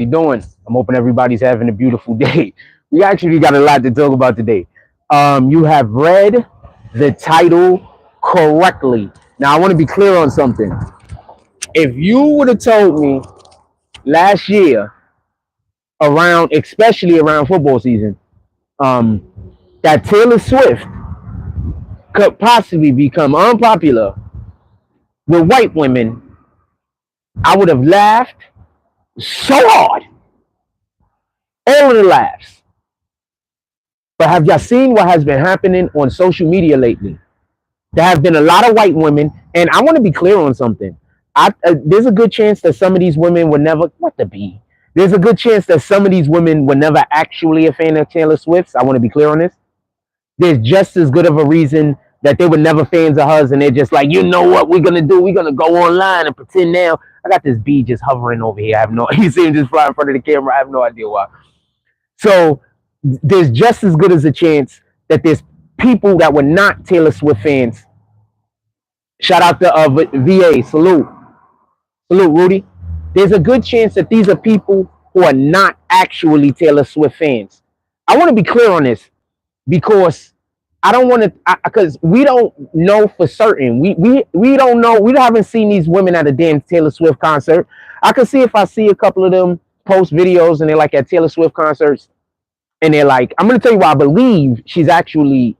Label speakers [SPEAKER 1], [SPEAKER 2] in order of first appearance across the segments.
[SPEAKER 1] you doing? I'm hoping everybody's having a beautiful day. We actually got a lot to talk about today. You have read the title correctly. Now, I want to be clear on something. If you would have told me last year, especially around football season, um, that Taylor Swift could possibly become unpopular with white women, I would have laughed so hard. All of the laughs. But have y'all seen what has been happening on social media lately? There have been a lot of white women, and I want to be clear on something. There's a good chance that some of these women were never, There's a good chance that some of these women were never actually a fan of Taylor Swift's. I want to be clear on this. There's just as good of a reason that they were never fans of hers, and they're just like, you know what we're gonna do? We're gonna go online and pretend now. I got this bee just hovering over here. I have no, you see him just fly in front of the camera. I have no idea why. So there's just as good as a chance that there's people that were not Taylor Swift fans. Shout out to VA, salute, Rudy. There's a good chance that these are people who are not actually Taylor Swift fans. I want to be clear on this because I don't want to, because we don't know for certain. We don't know. We haven't seen these women at a damn Taylor Swift concert. I can see if I see a couple of them post videos and they're like at Taylor Swift concerts and they're like, I'm going to tell you why I believe she's actually,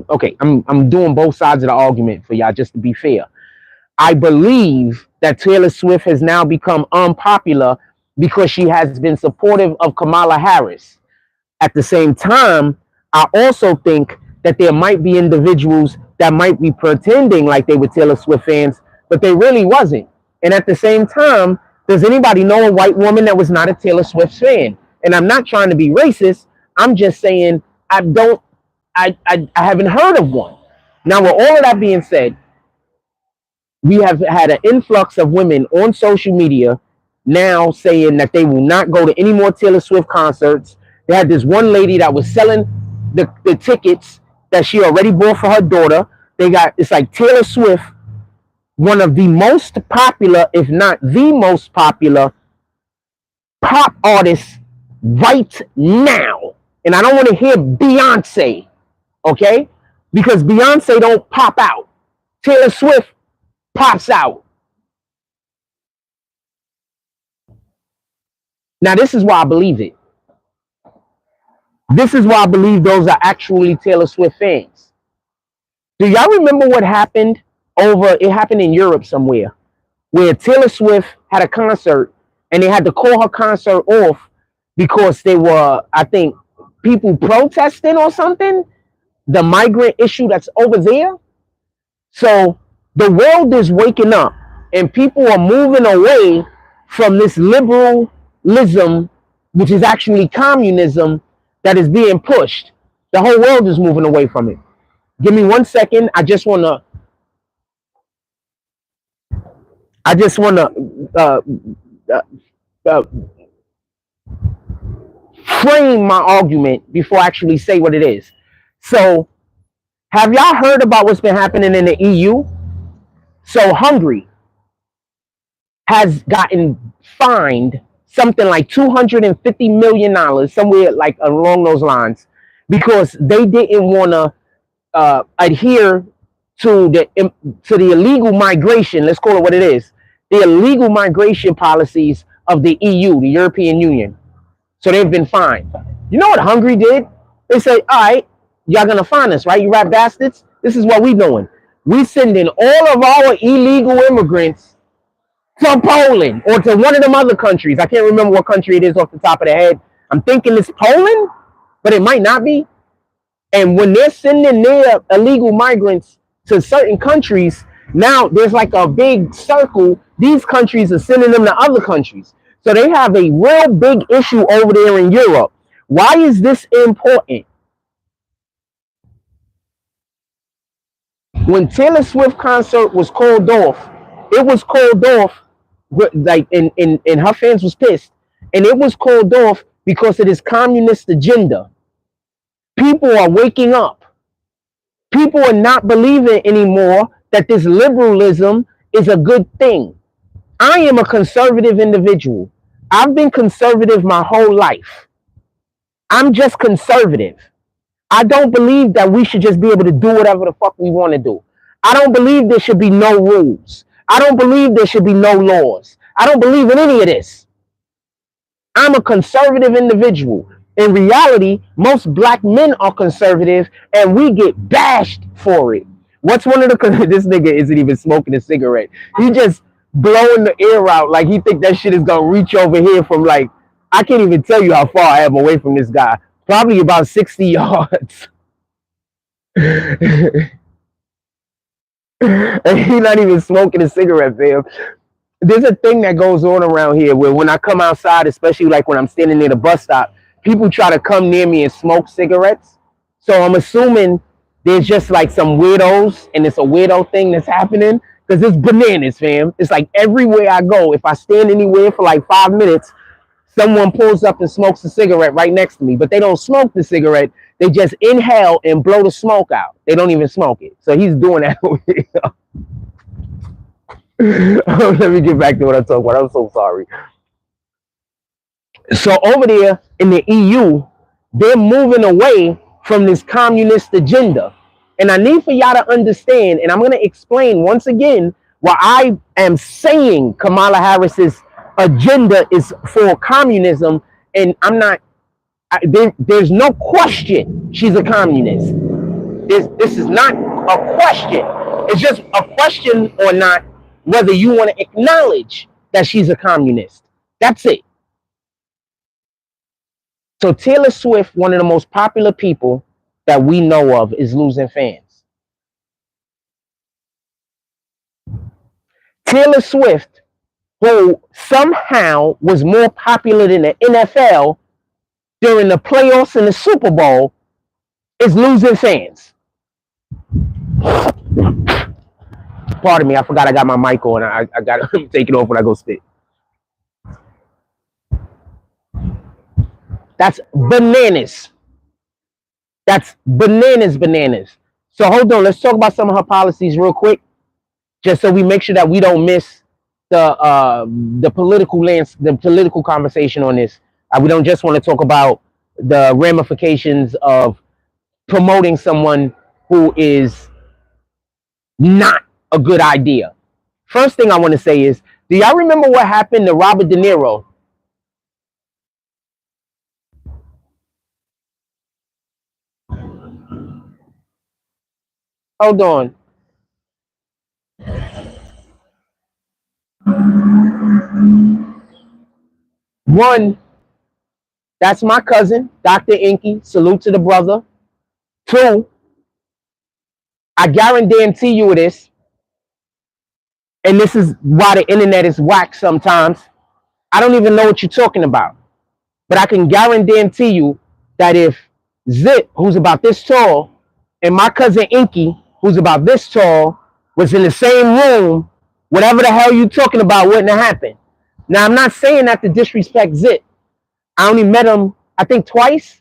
[SPEAKER 1] okay, I'm doing both sides of the argument for y'all just to be fair. I believe that Taylor Swift has now become unpopular because she has been supportive of Kamala Harris. At the same time, I also think that there might be individuals that might be pretending like they were Taylor Swift fans, but they really wasn't. And at the same time, does anybody know a white woman that was not a Taylor Swift fan? And I'm not trying to be racist. I'm just saying I haven't heard of one. Now, with all of that being said, we have had an influx of women on social media now saying that they will not go to any more Taylor Swift concerts. They had this one lady that was selling the tickets that she already bought for her daughter. It's like Taylor Swift, one of the most popular, if not the most popular pop artists right now. And I don't want to hear Beyonce, okay? Because Beyonce don't pop out. Taylor Swift pops out. Now, this is why I believe it. This is why I believe those are actually Taylor Swift fans. Do y'all remember what happened it happened in Europe somewhere, where Taylor Swift had a concert and they had to call her concert off because they were, I think, people protesting or something? The migrant issue that's over there. So the world is waking up and people are moving away from this liberalism, which is actually communism, that is being pushed. The whole world is moving away from it. Give me 1 second. I just want to frame my argument before I actually say what it is. So, have y'all heard about what's been happening in the EU? So Hungary has gotten fined something like $250 million, somewhere like along those lines, because they didn't want to adhere to the illegal migration. Let's call it what it is: the illegal migration policies of the EU, the European Union. So they've been fined. You know what Hungary did? They say, all right, y'all gonna fine us, right? You rat bastards. This is what we doing. We sending all of our illegal immigrants to Poland or to one of them other countries. I can't remember what country it is off the top of the head. I'm thinking it's Poland, but it might not be. And when they're sending their illegal migrants to certain countries, now there's like a big circle. These countries are sending them to other countries. So they have a real big issue over there in Europe. Why is this important? When Taylor Swift concert was called off, it was called off like and her fans was pissed. And it was called off because of this communist agenda. People are waking up. People are not believing anymore that this liberalism is a good thing. I am a conservative individual. I've been conservative my whole life. I'm just conservative. I don't believe that we should just be able to do whatever the fuck we want to do. I don't believe there should be no rules. I don't believe there should be no laws. I don't believe in any of this. I'm a conservative individual. In reality, most black men are conservative and we get bashed for it. What's one of the, this nigga isn't even smoking a cigarette. He just blowing the air out like he think that shit is gonna reach over here from like, I can't even tell you how far I am away from this guy. Probably about 60 yards. And he's not even smoking a cigarette, fam. There's a thing that goes on around here where when I come outside, especially like when I'm standing near the bus stop, people try to come near me and smoke cigarettes. So I'm assuming there's just like some weirdos and it's a weirdo thing that's happening because it's bananas, fam. It's like everywhere I go, if I stand anywhere for like 5 minutes, someone pulls up and smokes a cigarette right next to me, but they don't smoke the cigarette. They just inhale and blow the smoke out. They don't even smoke it. So he's doing that over here. Let me get back to what I'm talking about. I'm so sorry. So over there in the EU, they're moving away from this communist agenda. And I need for y'all to understand, and I'm going to explain once again why I am saying Kamala Harris's agenda is for communism. And I'm not, there's no question she's a communist. This is not a question. It's just a question or not whether you want to acknowledge that she's a communist. That's it. So Taylor Swift, one of the most popular people that we know of, is losing fans. Taylor Swift, who somehow was more popular than the NFL during the playoffs and the Super Bowl, is losing fans. Pardon me, I forgot I got my mic on. I got to take it off when I go spit. That's bananas. That's bananas. So hold on, let's talk about some of her policies real quick, just so we make sure that we don't miss the political conversation on this. We don't just want to talk about the ramifications of promoting someone who is not a good idea. First thing I want to say is, do y'all remember what happened to Robert De Niro? Hold on. One, that's my cousin, Dr. Inky. Salute to the brother. Two, I guarantee you this, and this is why the internet is whack sometimes. I don't even know what you're talking about. But I can guarantee you that if Zip, who's about this tall, and my cousin Inky, who's about this tall, was in the same room, whatever the hell you talking about wouldn't have happened. Now, I'm not saying that to disrespect Zip. I only met him, I think, twice.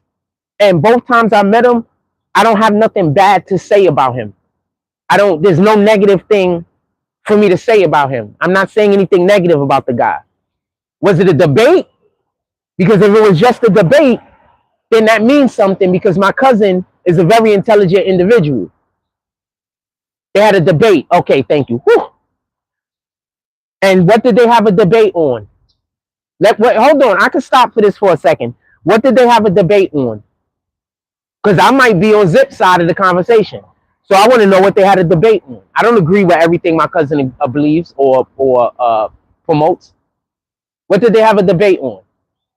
[SPEAKER 1] And both times I met him, I don't have nothing bad to say about him. There's no negative thing for me to say about him. I'm not saying anything negative about the guy. Was it a debate? Because if it was just a debate, then that means something, because my cousin is a very intelligent individual. They had a debate. Okay, thank you. Whew. And what did they have a debate on? Hold on, I can stop for this for a second. What did they have a debate on? Because I might be on Zip's side of the conversation. So I want to know what they had a debate on. I don't agree with everything my cousin believes or promotes. What did they have a debate on?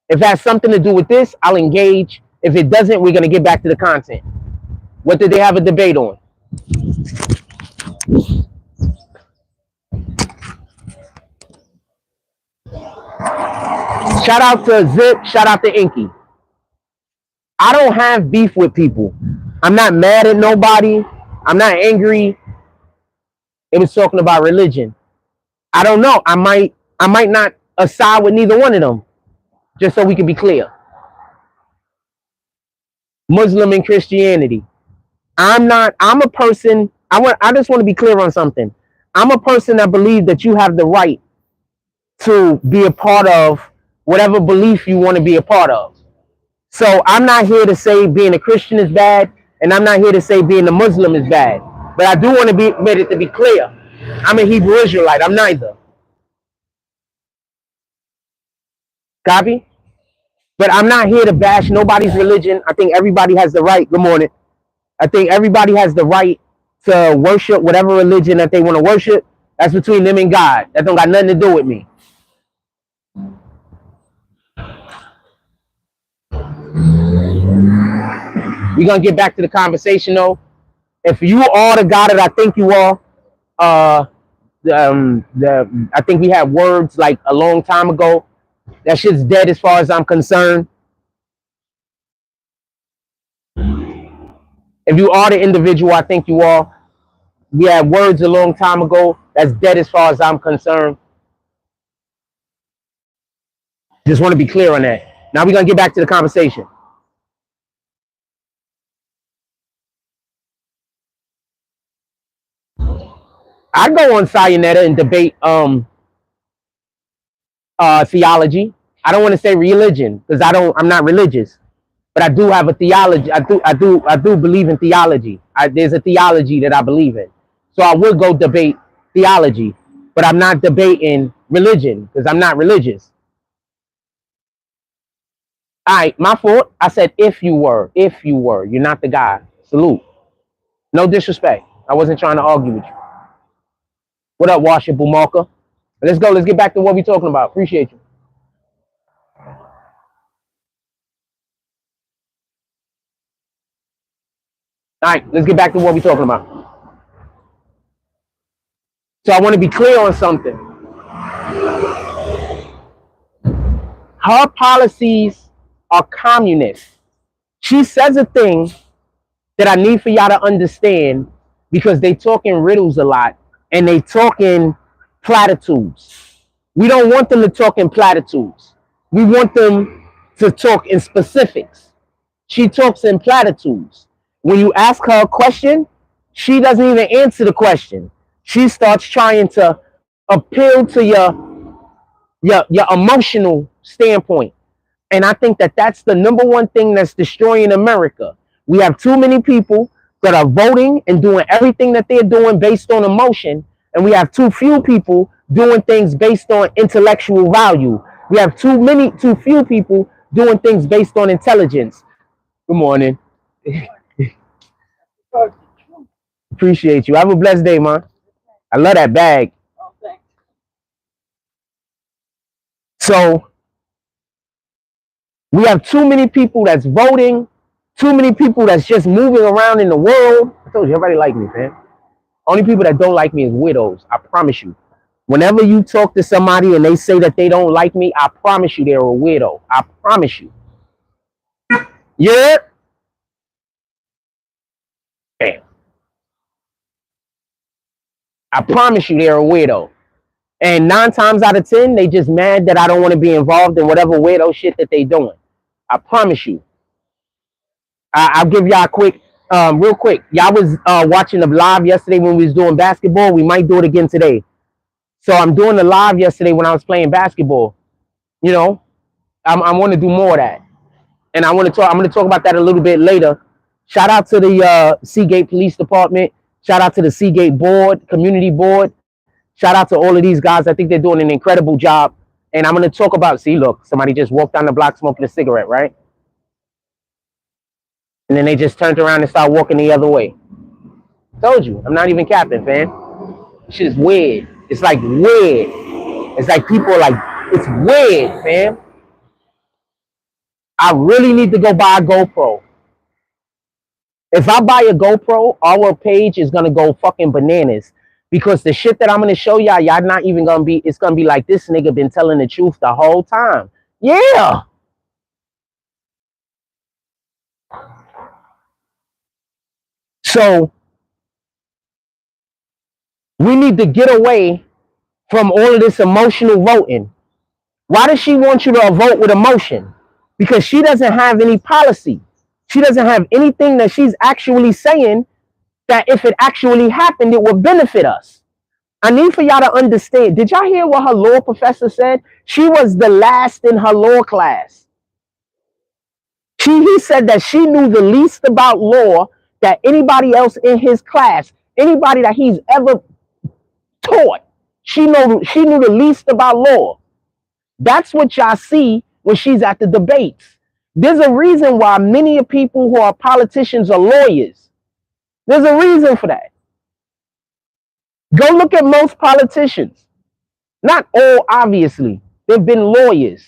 [SPEAKER 1] If it has something to do with this, I'll engage. If it doesn't, we're going to get back to the content. What did they have a debate on? Shout out to Zip. Shout out to Inky. I don't have beef with people. I'm not mad at nobody. I'm not angry. It was talking about religion. I don't know. I might not side with neither one of them. Just so we can be clear. Muslim and Christianity. I'm a person. I just want to be clear on something. I'm a person that believes that you have the right to be a part of whatever belief you want to be a part of. So I'm not here to say being a Christian is bad, and I'm not here to say being a Muslim is bad. But I do want to be made it to be clear. I'm a Hebrew Israelite. I'm neither. Copy? But I'm not here to bash nobody's religion. I think everybody has the right. Good morning. I think everybody has the right to worship whatever religion that they want to worship. That's between them and God. That don't got nothing to do with me. We're gonna get back to the conversation though. If you are the God that I think you are, I think we had words like a long time ago. That shit's dead as far as I'm concerned. If you are the individual I think you are, we had words a long time ago. That's dead as far as I'm concerned. Just want to be clear on that. Now we're gonna get back to the conversation. I go on Sayonetta and debate theology. I don't want to say religion because I'm not religious, but I do have a theology. I do believe in theology. There's a theology that I believe in. So I would go debate theology, but I'm not debating religion because I'm not religious. All right, my fault. I said if you were, you're not the guy. Salute. No disrespect. I wasn't trying to argue with you. What up, Washington Marker? Let's go. Let's get back to what we're talking about. Appreciate you. All right, let's get back to what we're talking about. So I want to be clear on something. Her policies are communist. She says a thing that I need for y'all to understand because they talk in riddles a lot and they talk in platitudes. We don't want them to talk in platitudes. We want them to talk in specifics. She talks in platitudes. When you ask her a question, she doesn't even answer the question. She starts trying to appeal to your emotional standpoint. And I think that that's the number one thing that's destroying America. We have too many people that are voting and doing everything that they're doing based on emotion. And we have too few people doing things based on intellectual value. We have too few people doing things based on intelligence. Good morning. Appreciate you. Have a blessed day, man. I love that bag. So we have too many people that's voting, too many people that's just moving around in the world. I told you, everybody like me, man. Only people that don't like me is widows. I promise you. Whenever you talk to somebody and they say that they don't like me, I promise you they're a widow. I promise you. Yeah. Damn. I promise you they're a weirdo. And 9 times out of 10, they just mad that I don't want to be involved in whatever weirdo shit that they doing. I promise you. I'll give y'all a quick, real quick. Y'all was watching the live yesterday when we was doing basketball. We might do it again today. So I'm doing the live yesterday when I was playing basketball. You know, I want to do more of that. And I'm going to talk about that a little bit later. Shout out to the Seagate Police Department. Shout out to the Seagate Board, Community Board. Shout out to all of these guys. I think they're doing an incredible job. And I'm going to talk about, see, look, somebody just walked down the block smoking a cigarette, right? And then they just turned around and started walking the other way. Told you, I'm not even capping, fam. Shit is weird. It's like weird. It's like people are like, it's weird, fam. I really need to go buy a GoPro. If I buy a GoPro, our page is going to go fucking bananas. Because the shit that I'm going to show y'all not even going to be, it's going to be like, this nigga been telling the truth the whole time. Yeah. So, we need to get away from all of this emotional voting. Why does she want you to vote with emotion? Because she doesn't have any policy. She doesn't have anything that she's actually saying that if it actually happened, it would benefit us. I need for y'all to understand. Did y'all hear what her law professor said? She was the last in her law class. He said that she knew the least about law that anybody else in his class, anybody that he's ever taught. She knew the least about law. That's what y'all see when she's at the debates. There's a reason why many of people who are politicians are lawyers. There's a reason for that. Go look at most politicians. Not all, obviously. They've been lawyers.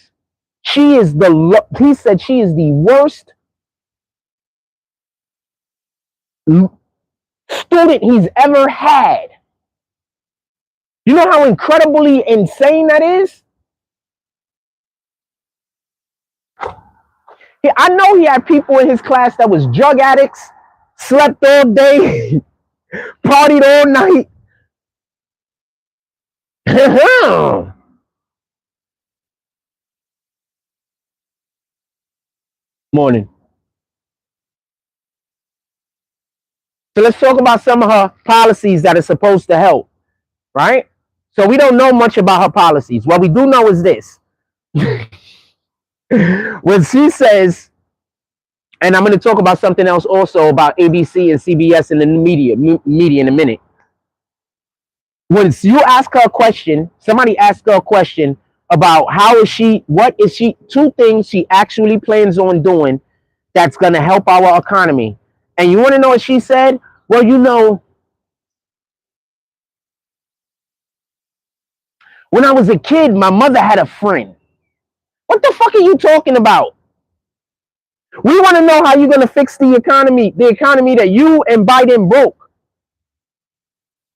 [SPEAKER 1] He said she is the worst student he's ever had. You know how incredibly insane that is? I know he had people in his class that was drug addicts, slept all day, partied all night. Morning. So let's talk about some of her policies that are supposed to help, right? So we don't know much about her policies. What we do know is this. When she says, and I'm going to talk about something else also about ABC and CBS and the media in a minute. When you ask her a question, somebody asked her a question about what is she, two things she actually plans on doing that's going to help our economy. And you want to know what she said? Well, you know, when I was a kid, my mother had a friend. What the fuck are you talking about? We want to know how you're going to fix the economy that you and Biden broke.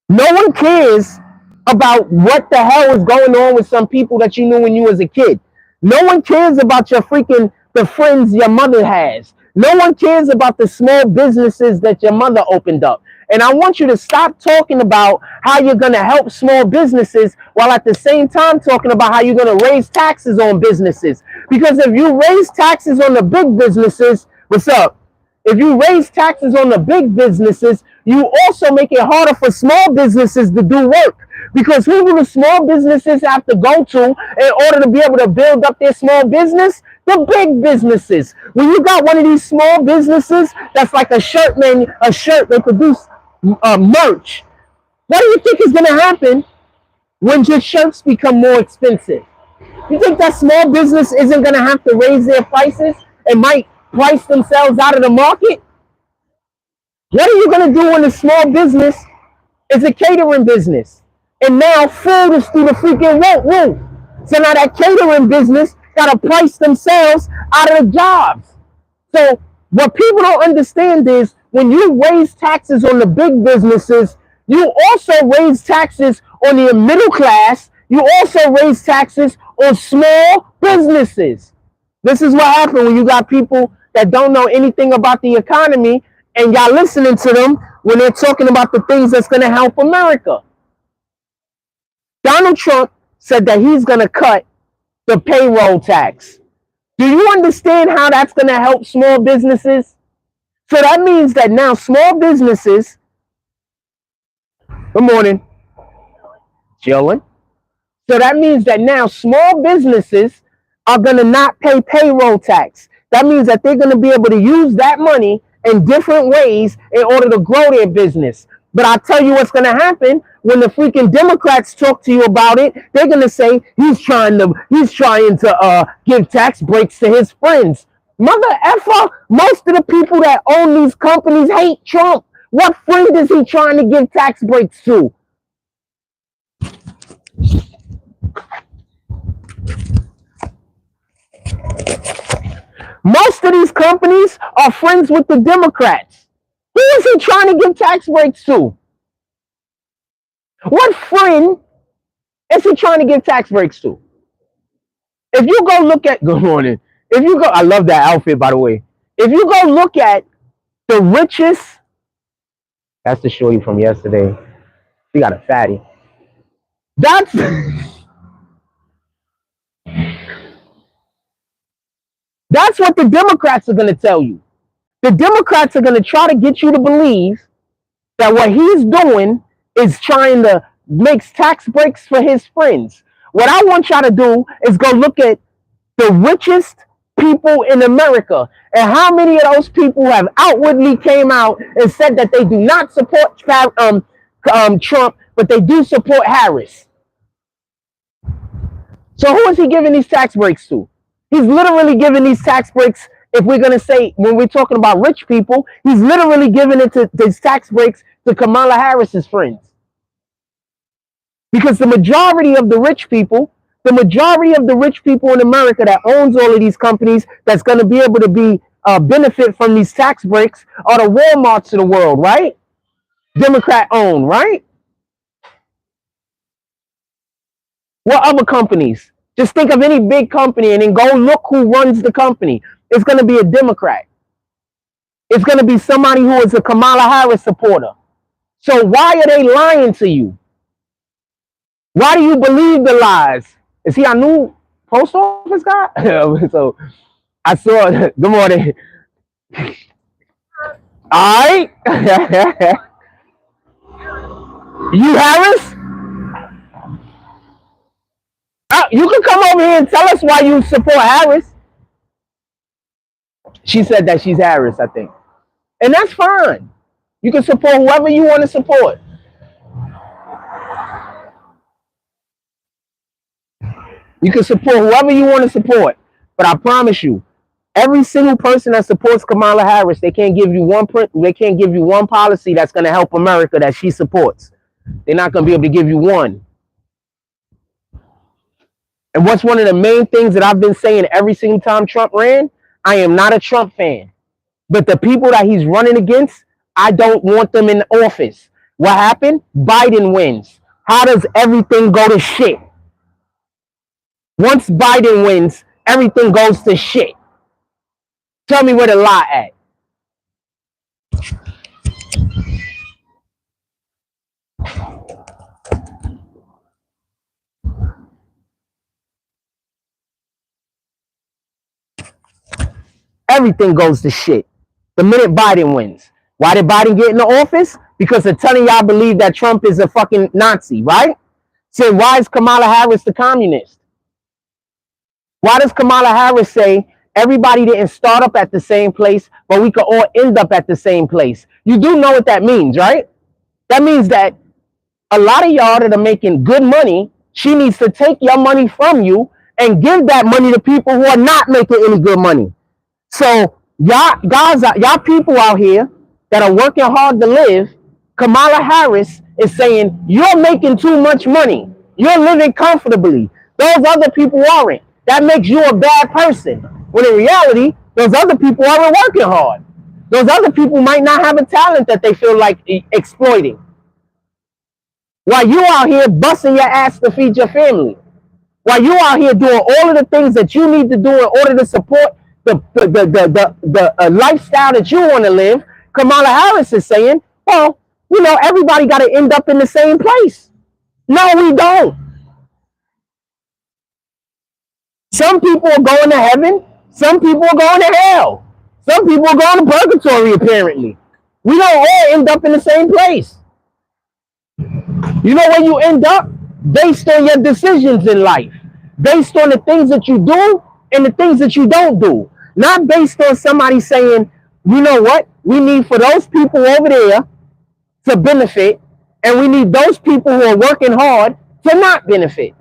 [SPEAKER 1] No one cares about what the hell is going on with some people that you knew when you was a kid. No one cares about the friends your mother has. No one cares about the small businesses that your mother opened up. And I want you to stop talking about how you're going to help small businesses while at the same time talking about how you're going to raise taxes on businesses. Because if you raise taxes on the big businesses, what's up? If you raise taxes on the big businesses, you also make it harder for small businesses to do work. Because who do the small businesses have to go to in order to be able to build up their small business? The big businesses. When you got one of these small businesses that's like a shirt, they produce merch. What do you think is going to happen when your shirts become more expensive? You think that small business isn't going to have to raise their prices and might price themselves out of the market? What are you going to do when the small business is a catering business? And now food is through the freaking roof. So now that catering business got to price themselves out of the jobs. So what people don't understand is when you raise taxes on the big businesses, you also raise taxes on the middle class. You also raise taxes on small businesses. This is what happened when you got people that don't know anything about the economy and y'all listening to them when they're talking about the things that's going to help America. Donald Trump said that he's going to cut the payroll tax. Do you understand how that's going to help small businesses? So that means that now small businesses, good morning, chilling. So that means that now small businesses are going to not pay payroll tax. That means that they're going to be able to use that money in different ways in order to grow their business. But I'll tell you what's going to happen when the freaking Democrats talk to you about it. They're going to say he's trying to give tax breaks to his friends. Mother effer, most of the people that own these companies hate Trump. What friend is he trying to give tax breaks to? Most of these companies are friends with the Democrats. Who is he trying to give tax breaks to? What friend is he trying to give tax breaks to? If you go look at, good morning. I love that outfit, by the way. If you go look at the richest, that's the shorty from yesterday. She got a fatty. That's what the Democrats are going to tell you. The Democrats are going to try to get you to believe that what he's doing is trying to makes tax breaks for his friends. What I want y'all to do is go look at the richest people in America and how many of those people have outwardly came out and said that they do not support Trump, but they do support Harris. So who is he giving these tax breaks to? He's literally giving these tax breaks, if we're going to say, when we're talking about rich people, he's literally giving it to these tax breaks to Kamala Harris's friends. Because the majority of the rich people in America that owns all of these companies that's going to be able to be benefit from these tax breaks are the Walmarts of the world, right? Democrat owned, right? What other companies? Just think of any big company and then go look who runs the company. It's going to be a Democrat. It's going to be somebody who is a Kamala Harris supporter. So why are they lying to you? Why do you believe the lies? Is he our new post office guy? So I saw, good morning. All right. You Harris? You can come over here and tell us why you support Harris. She said that she's Harris, I think. And that's fine. You can support whoever you want to support. You can support whoever you want to support. But I promise you, every single person that supports Kamala Harris, they can't give you one policy that's going to help America that she supports. They're not going to be able to give you one. And what's one of the main things that I've been saying every single time Trump ran? I am not a Trump fan. But the people that he's running against, I don't want them in office. What happened? Biden wins. How does everything go to shit? Once Biden wins, everything goes to shit. Tell me where the lie at. Everything goes to shit the minute Biden wins. Why did Biden get in the office? Because they're telling y'all believe that Trump is a fucking Nazi, right? So why is Kamala Harris the communist? Why does Kamala Harris say everybody didn't start up at the same place, but we could all end up at the same place? You do know what that means, right? That means that a lot of y'all that are making good money, she needs to take your money from you and give that money to people who are not making any good money. So y'all guys, y'all people out here that are working hard to live, Kamala Harris is saying you're making too much money. You're living comfortably. Those other people aren't. That makes you a bad person. When in reality, those other people aren't working hard. Those other people might not have a talent that they feel like exploiting. While you out here busting your ass to feed your family. While you out here doing all of the things that you need to do in order to support the lifestyle that you want to live, Kamala Harris is saying, well, you know, everybody got to end up in the same place. No, we don't. Some people are going to heaven. Some people are going to hell. Some people are going to purgatory, apparently. We don't all end up in the same place. You know where you end up? Based on your decisions in life. Based on the things that you do and the things that you don't do. Not based on somebody saying, you know what? We need for those people over there to benefit, and we need those people who are working hard to not benefit.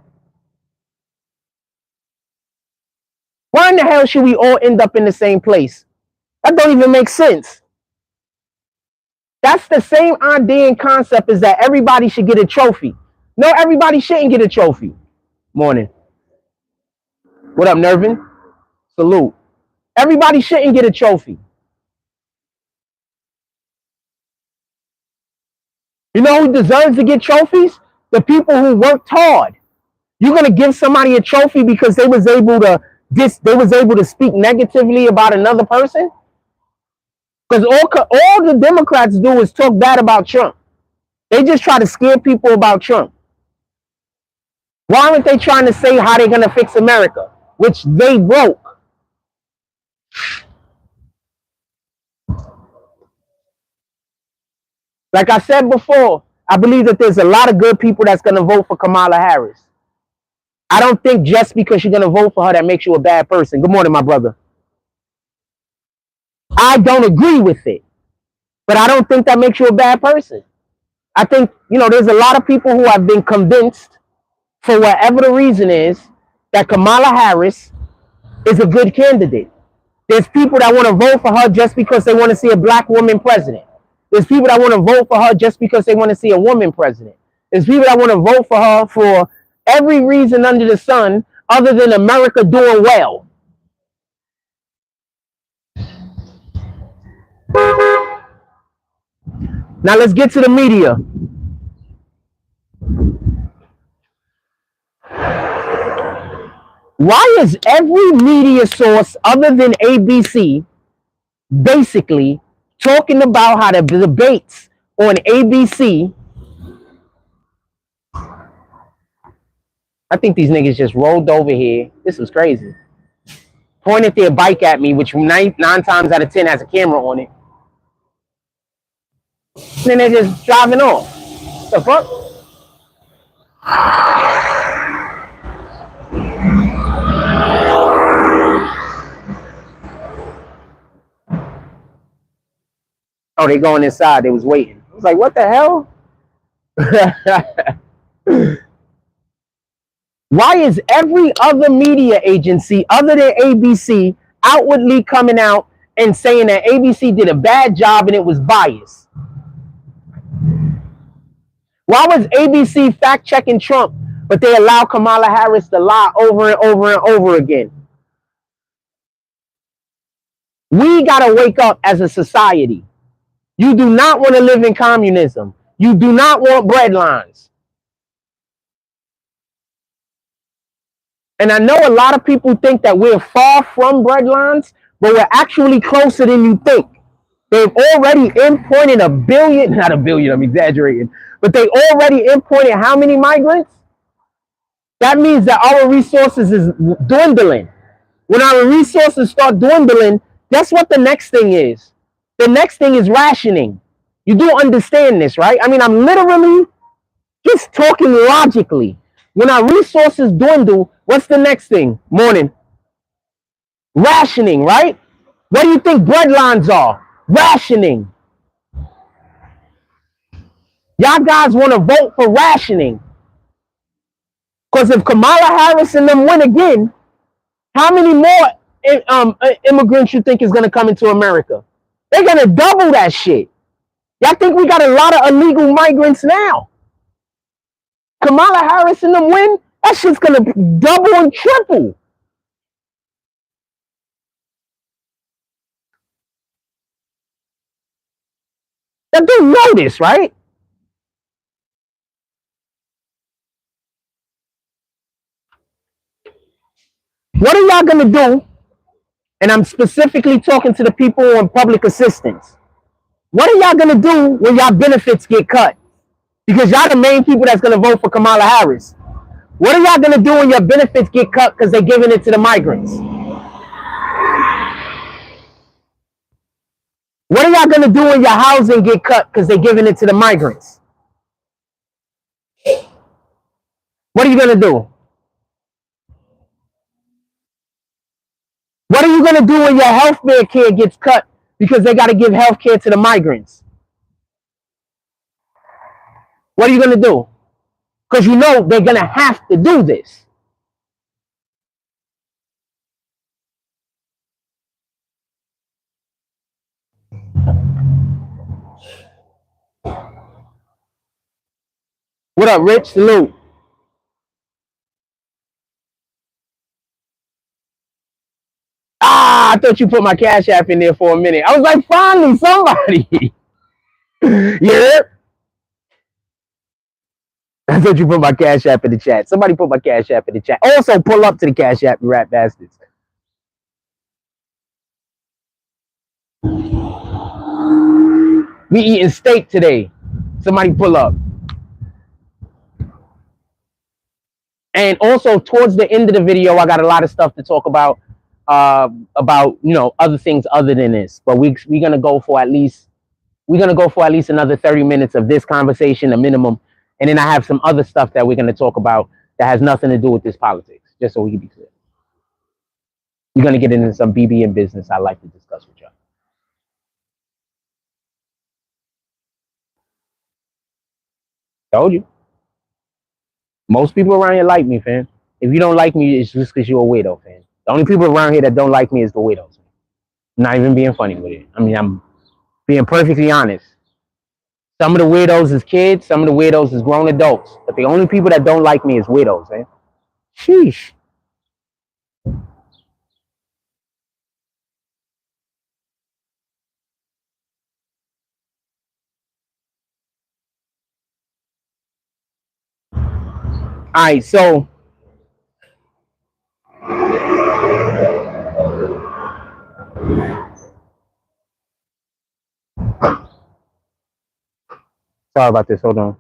[SPEAKER 1] Why in the hell should we all end up in the same place? That don't even make sense. That's the same idea and concept as that everybody should get a trophy. No, everybody shouldn't get a trophy. Morning. What up, Nervin? Salute. Everybody shouldn't get a trophy. You know who deserves to get trophies? The people who worked hard. You're gonna give somebody a trophy because they was able to speak negatively about another person? Because all the Democrats do is talk bad about Trump. They just try to scare people about Trump. Why aren't they trying to say how they're gonna fix America, which they broke? Like I said before, I believe that there's a lot of good people that's going to vote for Kamala Harris. I don't think just because you're going to vote for her that makes you a bad person. Good morning, my brother. I don't agree with it, but I don't think that makes you a bad person. I think, there's a lot of people who have been convinced, for whatever the reason is, that Kamala Harris is a good candidate. There's people that want to vote for her just because they want to see a black woman president. There's people that want to vote for her just because they want to see a woman president. There's people that want to vote for her for every reason under the sun other than America doing well. Now let's get to the media. Why is every media source other than ABC basically talking about how the debates on ABC? I think these niggas just rolled over here. This was crazy. Pointed their bike at me, which nine times out of 10 has a camera on it. And then they're just driving off. The fuck? Oh, they going inside. They was waiting. I was like, what the hell? Why is every other media agency other than ABC outwardly coming out and saying that ABC did a bad job and it was biased? Why was ABC fact-checking Trump, but they allow Kamala Harris to lie over and over and over again? We got to wake up as a society. You do not want to live in communism. You do not want breadlines. And I know a lot of people think that we're far from breadlines, but we're actually closer than you think. They've already imported not a billion, I'm exaggerating, but they already imported how many migrants? That means that our resources is dwindling. When our resources start dwindling, guess what the next thing is? The next thing is rationing. You do understand this, right? I mean, I'm literally just talking logically. When our resources dwindle, what's the next thing? Morning. Rationing, right? What do you think breadlines are? Rationing. Y'all guys want to vote for rationing. Because if Kamala Harris and them win again, how many more immigrants you think is going to come into America? They're going to double that shit. Y'all think we got a lot of illegal migrants now? Kamala Harris and them win, that shit's going to double and triple. Y'all do know this, right? What are y'all going to do? And I'm specifically talking to the people on public assistance. What are y'all going to do when y'all benefits get cut? Because y'all the main people that's going to vote for Kamala Harris. What are y'all going to do when your benefits get cut because they're giving it to the migrants? What are y'all going to do when your housing get cut because they're giving it to the migrants? What are you going to do? What are you going to do when your health care gets cut because they got to give health care to the migrants? What are you going to do? Because you know they're going to have to do this. What up, Rich? Salute. I thought you put my Cash App in there for a minute. I was like, finally, somebody. Yeah. I thought you put my Cash App in the chat. Somebody put my Cash App in the chat. Also, pull up to the Cash App, you rat bastards. We eating steak today. Somebody pull up. And also, towards the end of the video, I got a lot of stuff to talk about other things other than this. But we're gonna go for at least We're going to go for at least another 30 minutes of this conversation, a minimum. And then I have some other stuff that we're going to talk about that has nothing to do with this politics, just so we can be clear. We're going to get into some BBN business I'd like to discuss with y'all. Told you. Most people around here like me, fam. If you don't like me, it's just because you're a weirdo, fam. The only people around here that don't like me is the weirdos. I'm not even being funny with it. I mean, I'm being perfectly honest. Some of the weirdos is kids, some of the weirdos is grown adults. But the only people that don't like me is weirdos, man. Sheesh. All right, so sorry about this. Hold on.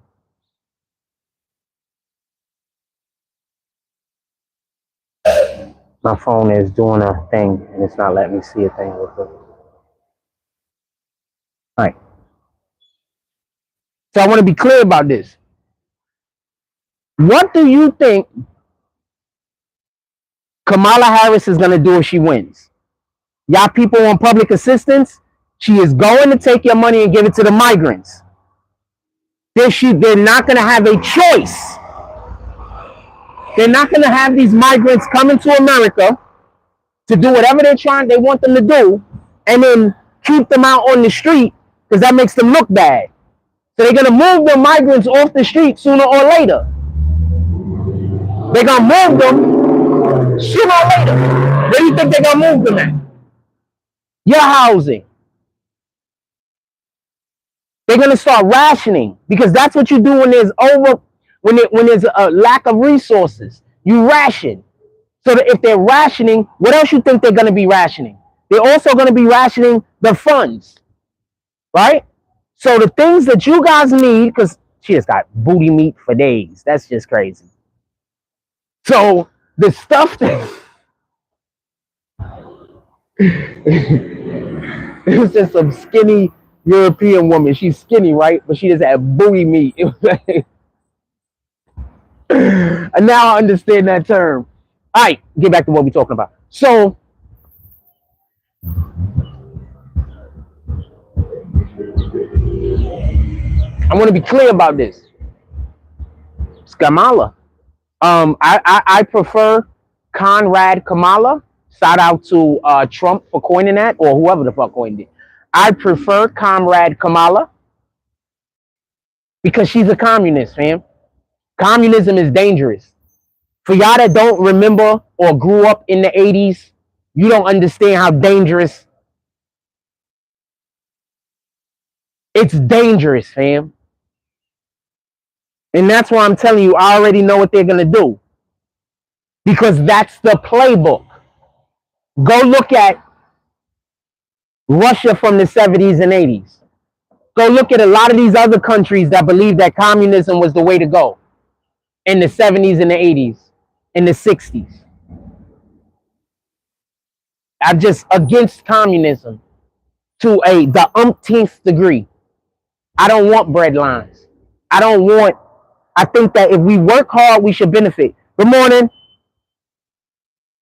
[SPEAKER 1] My phone is doing a thing and it's not letting me see a thing real quick. All right. So I want to be clear about this. What do you think Kamala Harris is going to do if she wins? Y'all people on public assistance, she is going to take your money and give it to the migrants. They're not going to have a choice. They're not going to have these migrants coming to America to do whatever they want them to do, and then keep them out on the street because that makes them look bad. So they're going to move the migrants off the street sooner or later. They're going to move them sooner or later. Where do you think they're going to move them at? Your housing. They're going to start rationing because that's what you do when there's a lack of resources. You ration. So that if they're rationing, what else you think they're going to be rationing? They're also going to be rationing the funds, right? So the things that you guys need, because she has got booty meat for days. That's just crazy. So the stuff that it was just some skinny European woman. She's skinny, right? But she just had booty meat. It was like, and now I understand that term. All right, get back to what we're talking about. So I want to be clear about this. It's Kamala. I prefer Conrad Kamala. Shout out to Trump for coining that, or whoever the fuck coined it. I prefer Comrade Kamala because she's a communist, fam. Communism is dangerous. For y'all that don't remember or grew up in the 80s, you don't understand how dangerous. It's dangerous, fam. And that's why I'm telling you, I already know what they're going to do. Because that's the playbook. Go look at Russia from the 70s and 80s. Go look at a lot of these other countries that believe that communism was the way to go in the 70s and the 80s, in the 60s. I'm just against communism to the umpteenth degree. I don't want breadlines. I think that if we work hard, we should benefit. Good morning.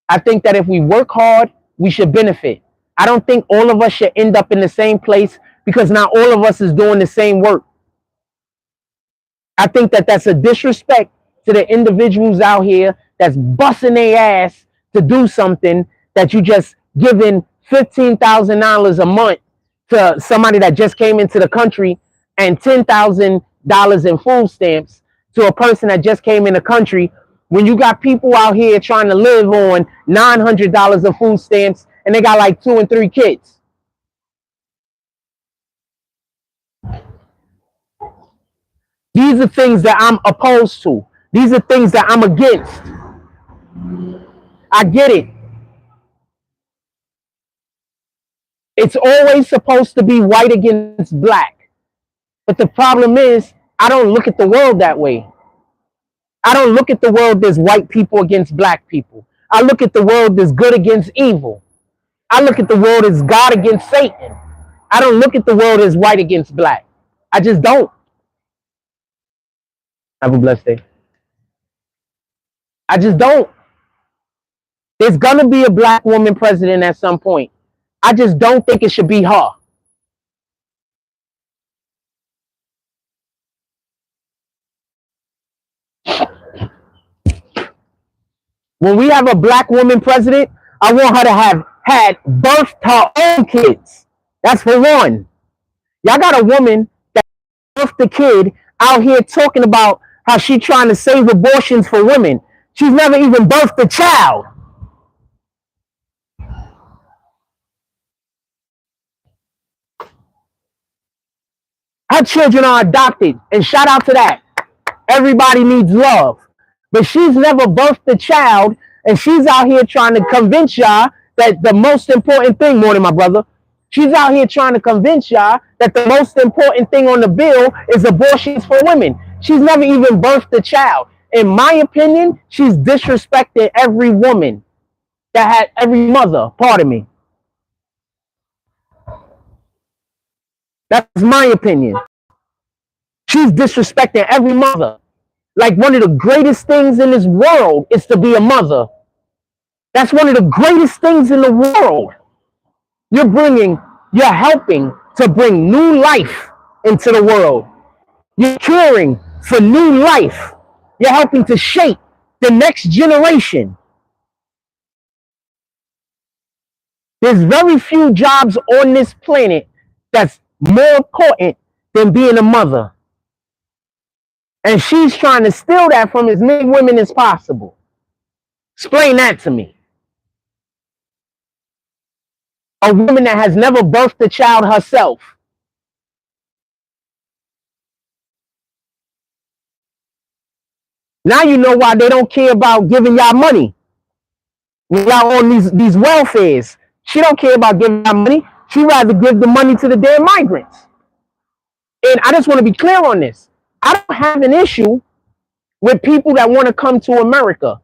[SPEAKER 1] I think that if we work hard, we should benefit. I don't think all of us should end up in the same place because not all of us is doing the same work. I think that that's a disrespect to the individuals out here that's busting their ass to do something that you just giving $15,000 a month to somebody that just came into the country and $10,000 in food stamps to a person that just came in the country when you got people out here trying to live on $900 of food stamps and they got like 2 and 3 kids. These are things that I'm opposed to. These are things that I'm against. I get it. It's always supposed to be white against black. But the problem is, I don't look at the world that way. I don't look at the world as white people against black people. I look at the world as good against evil. I look at the world as God against Satan. I don't look at the world as white against black. I just don't. Have a blessed day. I just don't. There's gonna be a black woman president at some point. I just don't think it should be her. When we have a black woman president, I want her to have had birthed her own kids. That's for one. Y'all got a woman that birthed the kid out here talking about how she trying to save abortions for women. She's never even birthed a child. Her children are adopted, and shout out to that. Everybody needs love. But she's never birthed a child, and she's out here trying to convince y'all that the most important thing, morning, my brother, she's out here trying to convince y'all that the most important thing on the bill is abortions for women. She's never even birthed a child. In my opinion, she's disrespecting every woman that had, every mother, pardon me. That's my opinion. She's disrespecting every mother. Like, one of the greatest things in this world is to be a mother. That's one of the greatest things in the world. You're helping to bring new life into the world. You're caring for new life. You're helping to shape the next generation. There's very few jobs on this planet that's more important than being a mother. And she's trying to steal that from as many women as possible. Explain that to me. A woman that has never birthed a child herself. Now you know why they don't care about giving y'all money. Y'all on these welfares. She don't care about giving y'all money. She'd rather give the money to the damn migrants. And I just want to be clear on this. I don't have an issue with people that want to come to America.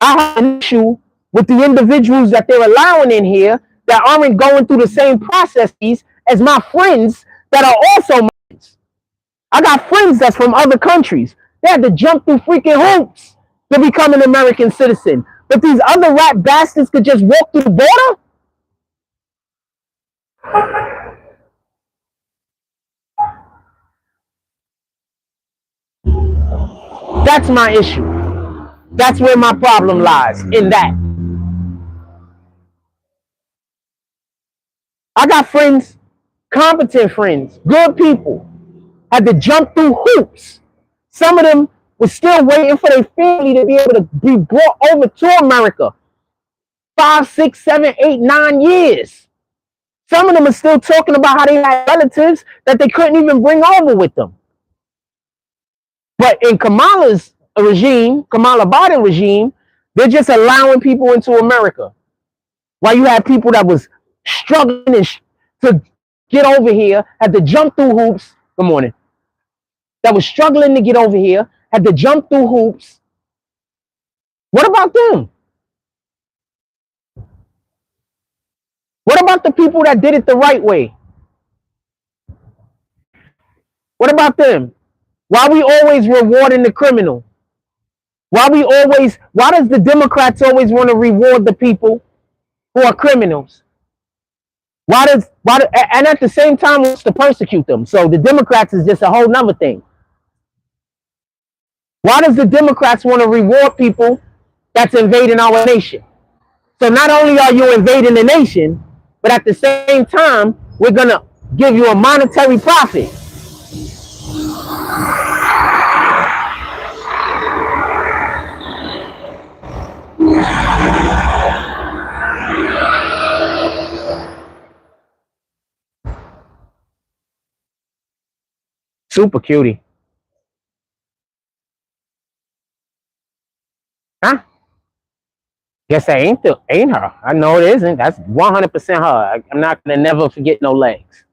[SPEAKER 1] I have an issue with the individuals that they're allowing in here that aren't going through the same processes as my friends that are also migrants. I got friends that's from other countries. They had to jump through freaking hoops to become an American citizen. But these other rat bastards could just walk through the border? That's my issue. That's where my problem lies, in that. I got friends, competent friends, good people, had to jump through hoops. Some of them were still waiting for their family to be able to be brought over to America. 5, 6, 7, 8, 9 years. Some of them are still talking about how they had relatives that they couldn't even bring over with them. But in Kamala's regime, Kamala Biden regime, they're just allowing people into America. While you had people that was struggling to get over here, had to jump through hoops. Good morning. That was struggling to get over here, had to jump through hoops. What about them? What about the people that did it the right way? What about them? Why are we always rewarding the criminal? Why does the Democrats always want to reward the people who are criminals? And at the same time wants to persecute them? So the Democrats is just a whole nother thing. Why does the Democrats want to reward people that's invading our nation? So not only are you invading the nation, but at the same time, we're going to give you a monetary profit. Super cutie. Huh? Guess that ain't her. I know it isn't. That's 100% her. I'm not gonna never forget no legs.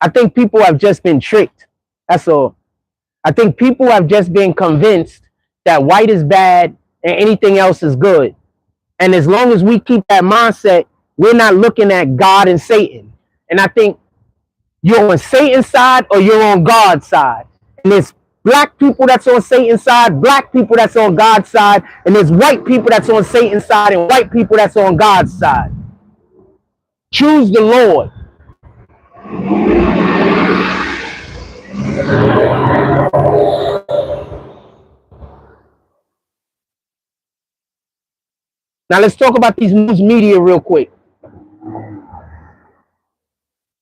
[SPEAKER 1] I think people have just been tricked. That's all. I think people have just been convinced that white is bad and anything else is good. And as long as we keep that mindset, we're not looking at God and Satan. And I think you're on Satan's side or you're on God's side. And there's black people that's on Satan's side, black people that's on God's side, and there's white people that's on Satan's side and white people that's on God's side. Choose the Lord. Now let's talk about these news media real quick.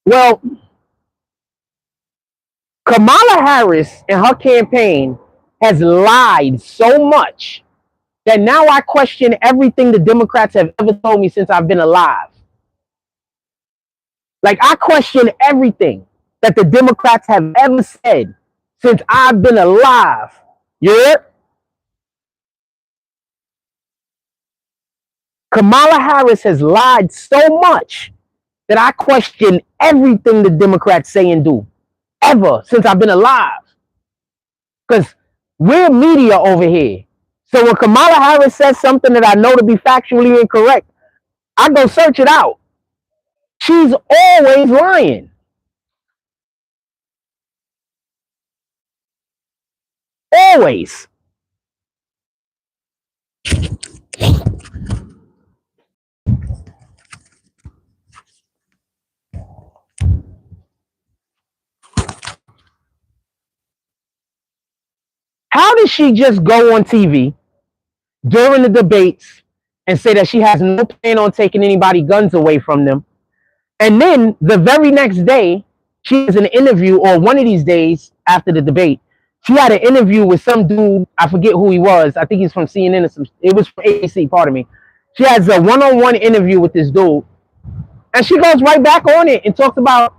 [SPEAKER 1] Well, Kamala Harris and her campaign has lied so much that now I question everything the Democrats have ever told me since I've been alive. Like, I question everything that the Democrats have ever said since I've been alive. Yeah? Kamala Harris has lied so much that I question everything the Democrats say and do ever since I've been alive. Because we're media over here. So when Kamala Harris says something that I know to be factually incorrect, I go search it out. She's always lying. Always. How did she just go on TV during the debates and say that she has no plan on taking anybody's guns away from them? And then the very next day, she has an interview, or one of these days after the debate, she had an interview with some dude. I forget who he was. I think he's from CNN or some. It was from ABC, pardon me. She has a one-on-one interview with this dude. And she goes right back on it and talks about,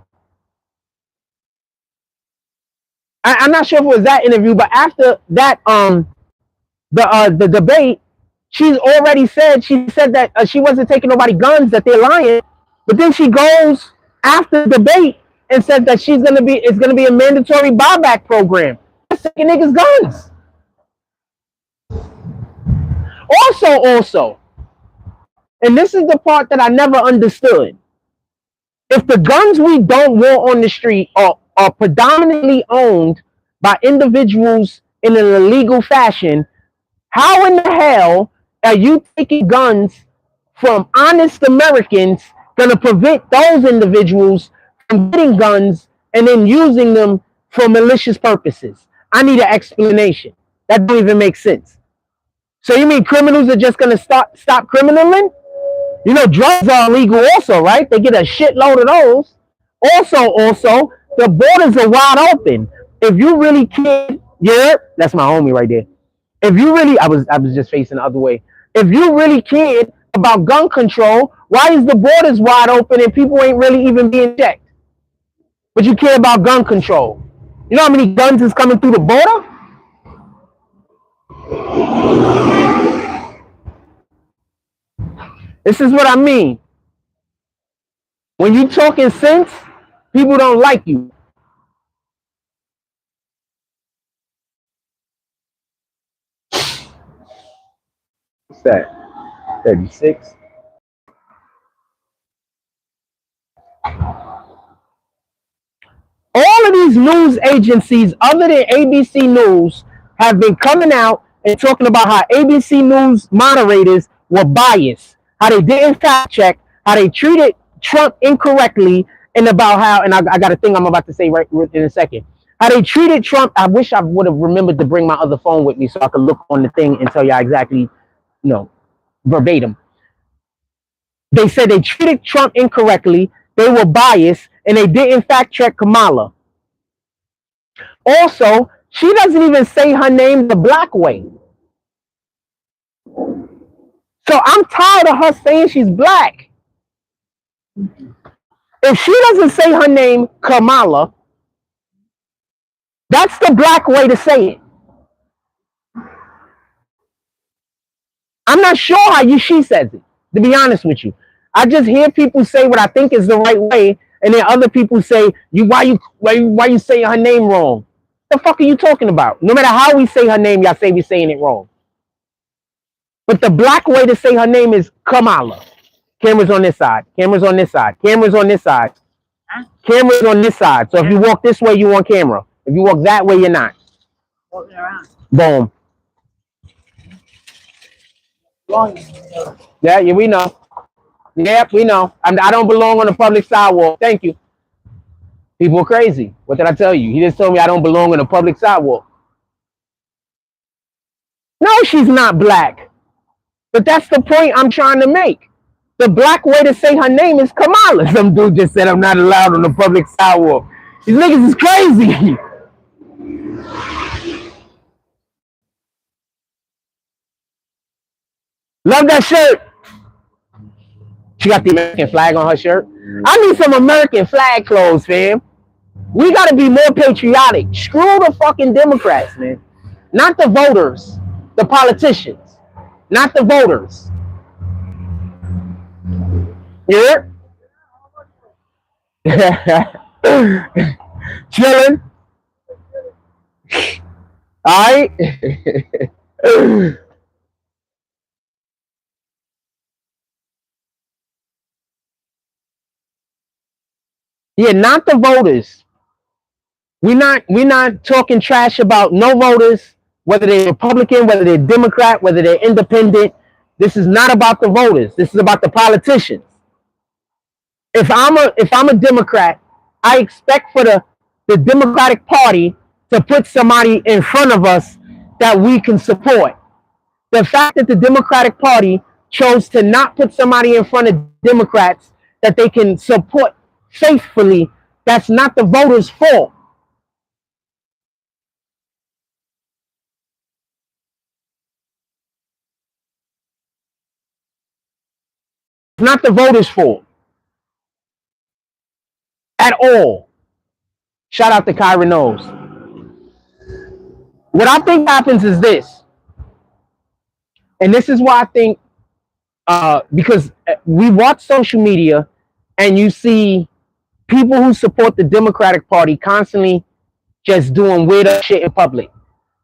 [SPEAKER 1] I'm not sure if it was that interview, but after that, the debate, she's already said, she said that she wasn't taking nobody guns, that they're lying. But then she goes after the debate and said that it's gonna be a mandatory buyback program. That's taking niggas guns. Also, and this is the part that I never understood. If the guns we don't want on the street are predominantly owned by individuals in an illegal fashion, how in the hell are you taking guns from honest Americans, gonna prevent those individuals from getting guns and then using them for malicious purposes? I need an explanation. That don't even make sense. So you mean criminals are just gonna stop criminaling? You know, drugs are illegal also, right? They get a shitload of those. Also, the borders are wide open. If you really care, yeah, that's my homie right there. If you really, I was just facing the other way. If you really cared about gun control, why is the borders wide open and people ain't really even being checked? But you care about gun control. You know how many guns is coming through the border? This is what I mean. When you talking sense, people don't like you. What's that? 36. All of these news agencies, other than ABC News, have been coming out and talking about how ABC News moderators were biased, how they didn't fact check, how they treated Trump incorrectly, and about how, and I got a thing I'm about to say right in a second, how they treated Trump. I wish I would have remembered to bring my other phone with me so I could look on the thing and tell y'all exactly, verbatim. They said they treated Trump incorrectly, they were biased, and they didn't fact check Kamala. Also, she doesn't even say her name the black way. So I'm tired of her saying she's black. If she doesn't say her name Kamala, that's the black way to say it. I'm not sure how she says it, to be honest with you. I just hear people say what I think is the right way, and then other people say, why you saying her name wrong? The fuck are you talking about? No matter how we say her name, y'all say we're saying it wrong. But the black way to say her name is Kamala. Cameras on this side. Cameras on this side. Cameras on this side. Huh? Cameras on this side. So if you walk this way, you on camera. If you walk that way, you're not. Walking around. Boom. Yeah, we know. Yep, we know. I don't belong on the public sidewalk. Thank you. People are crazy. What did I tell you? He just told me I don't belong on the public sidewalk. No, she's not black. But that's the point I'm trying to make. The black way to say her name is Kamala. Some dude just said I'm not allowed on the public sidewalk. These niggas is crazy. Love that shirt. She got the American flag on her shirt. I need some American flag clothes, fam. We got to be more patriotic. Screw the fucking Democrats, man. Not the voters. The politicians. Not the voters. Yeah. Chilling. All right. Yeah, not the voters. We're not talking trash about no voters, whether they're Republican, whether they're Democrat, whether they're independent. This is not about the voters. This is about the politicians. If I'm a Democrat, I expect for the Democratic Party to put somebody in front of us that we can support. The fact that the Democratic Party chose to not put somebody in front of Democrats that they can support faithfully, that's not the voters' fault. It's not the voters' fault at all. Shout out to KYNOS. What I think happens is this, and this is why I think, because we watch social media and you see people who support the Democratic Party constantly just doing weird shit in public.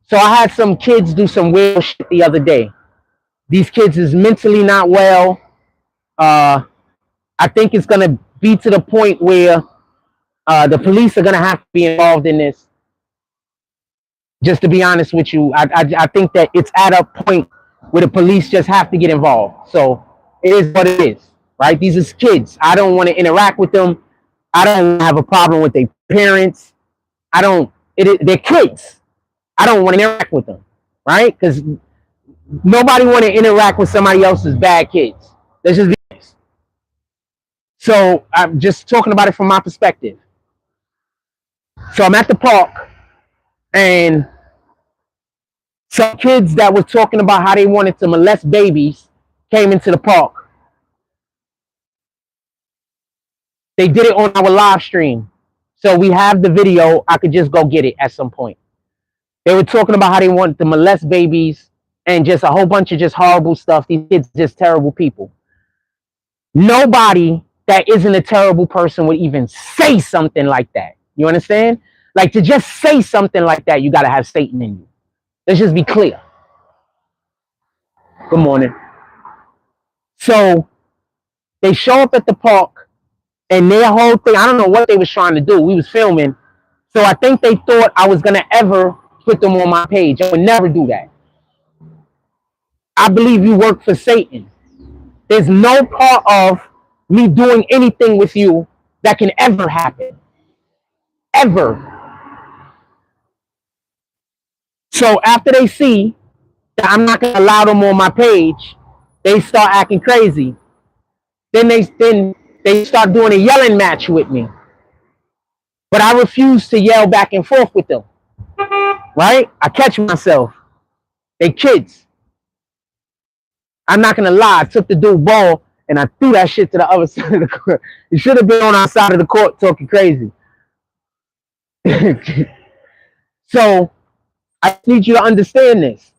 [SPEAKER 1] So I had some kids do some weird shit the other day. These kids is mentally not well. I think it's going to be to the point where the police are going to have to be involved in this. Just to be honest with you, I think that it's at a point where the police just have to get involved. So it is what it is, right? These is kids. I don't want to interact with them. I don't have a problem with their parents. They're kids. I don't want to interact with them, right? Because nobody want to interact with somebody else's bad kids. Let's just be honest. So I'm just talking about it from my perspective. So I'm at the park, and some kids that were talking about how they wanted to molest babies came into the park. They did it on our live stream. So we have the video. I could just go get it at some point. They were talking about how they wanted to molest babies and just a whole bunch of just horrible stuff. These kids just terrible people. Nobody that isn't a terrible person would even say something like that. You understand? Like, to just say something like that, you got to have Satan in you. Let's just be clear. Good morning. So they show up at the park, and their whole thing, I don't know what they was trying to do. We was filming. So I think they thought I was going to ever put them on my page. I would never do that. I believe you work for Satan. There's no part of me doing anything with you that can ever happen. Ever. So after they see that I'm not going to allow them on my page, they start acting crazy. Then they start doing a yelling match with me. But I refuse to yell back and forth with them. Right? I catch myself. They kids. I'm not going to lie. I took the dude ball and I threw that shit to the other side of the court. You should have been on our side of the court talking crazy. So I need you to understand this.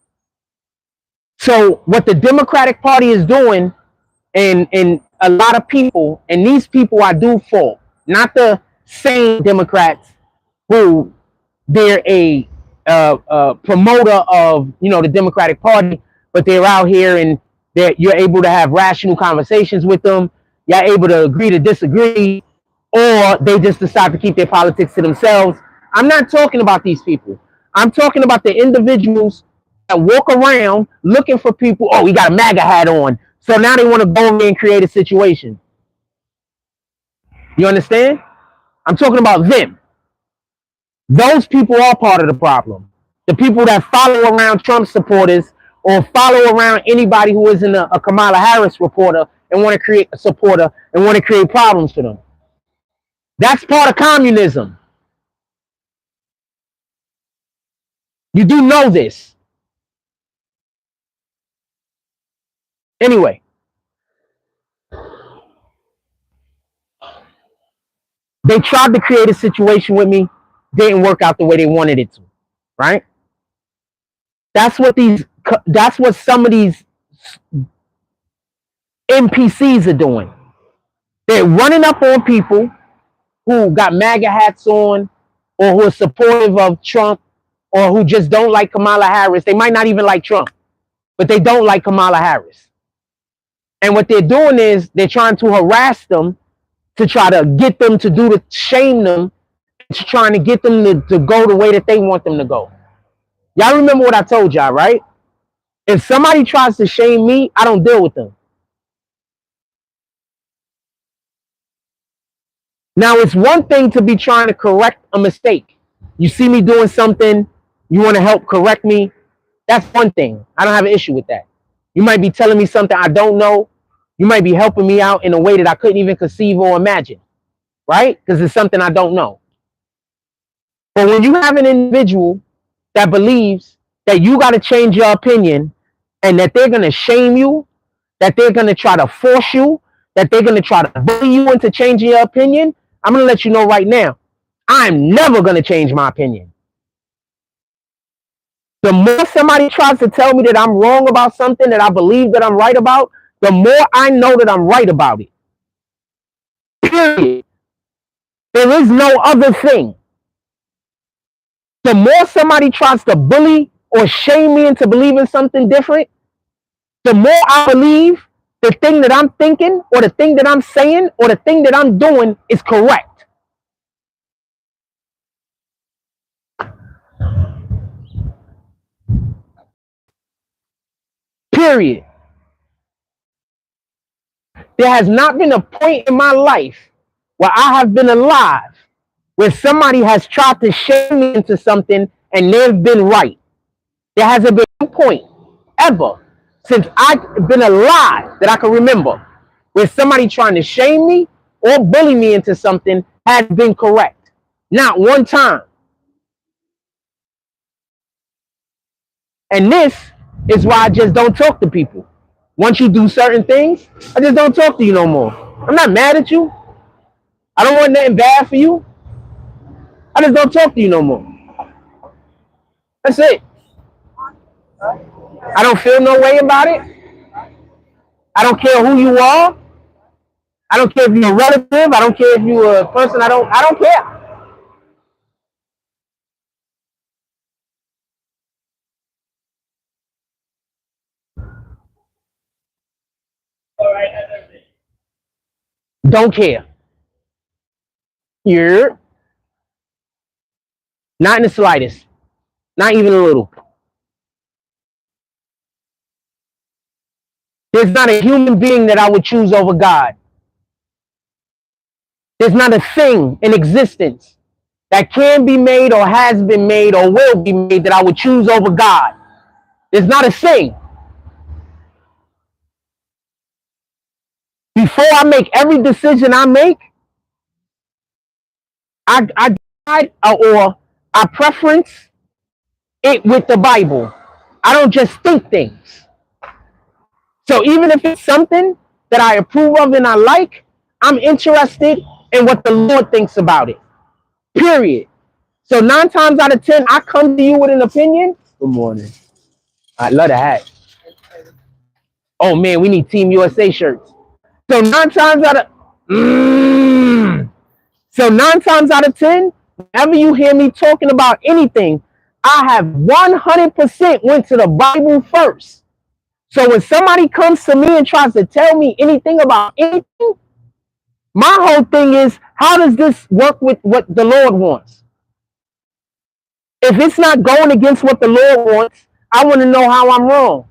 [SPEAKER 1] So what the Democratic Party is doing, and a lot of people, and these people I do fault, not the same Democrats who they're a promoter of, the Democratic Party, but they're out here and you're able to have rational conversations with them. You're able to agree to disagree, or they just decide to keep their politics to themselves. I'm not talking about these people. I'm talking about the individuals that walk around looking for people. Oh, we got a MAGA hat on. So now they want to go in there and create a situation. You understand? I'm talking about them. Those people are part of the problem. The people that follow around Trump supporters or follow around anybody who isn't a Kamala Harris reporter and want to create a supporter and want to create problems for them. That's part of communism. You do know this. Anyway, they tried to create a situation with me, didn't work out the way they wanted it to, right? That's what some of these NPCs are doing. They're running up on people who got MAGA hats on or who are supportive of Trump or who just don't like Kamala Harris. They might not even like Trump, but they don't like Kamala Harris. And what they're doing is they're trying to harass them to try to get them to shame them, trying to get them to go the way that they want them to go. Y'all remember what I told y'all, right? If somebody tries to shame me, I don't deal with them. Now, it's one thing to be trying to correct a mistake. You see me doing something, you want to help correct me. That's one thing. I don't have an issue with that. You might be telling me something I don't know. You might be helping me out in a way that I couldn't even conceive or imagine, right? Because it's something I don't know. But when you have an individual that believes that you got to change your opinion and that they're going to shame you, that they're going to try to force you, that they're going to try to bully you into changing your opinion, I'm going to let you know right now, I'm never going to change my opinion. The more somebody tries to tell me that I'm wrong about something that I believe that I'm right about, the more I know that I'm right about it. Period. There is no other thing. The more somebody tries to bully or shame me into believing something different, the more I believe the thing that I'm thinking or the thing that I'm saying or the thing that I'm doing is correct. Period. There has not been a point in my life where I have been alive where somebody has tried to shame me into something and they've been right. There hasn't been one point ever since I've been alive that I can remember where somebody trying to shame me or bully me into something has been correct. Not one time. And this is why I just don't talk to people. Once you do certain things, I just don't talk to you no more. I'm not mad at you. I don't want nothing bad for you. I just don't talk to you no more. That's it. I don't feel no way about it. I don't care who you are. I don't care if you're a relative. I don't care if you're a person. I don't care. Don't care. You're not in the slightest. Not even a little. There's not a human being that I would choose over God. There's not a thing in existence that can be made or has been made or will be made that I would choose over God. There's not a thing. Before I make every decision I make, I guide or I preference it with the Bible. I don't just think things. So even if it's something that I approve of and I like, I'm interested in what the Lord thinks about it. Period. So 9 times out of 10, I come to you with an opinion. Good morning. I love the hat. Oh man, we need Team USA shirts. So 9 times out of So 9 times out of 10, whenever you hear me talking about anything, I have 100% went to the Bible first. So when somebody comes to me and tries to tell me anything about anything, my whole thing is, how does this work with what the Lord wants? If it's not going against what the Lord wants, I want to know how I'm wrong.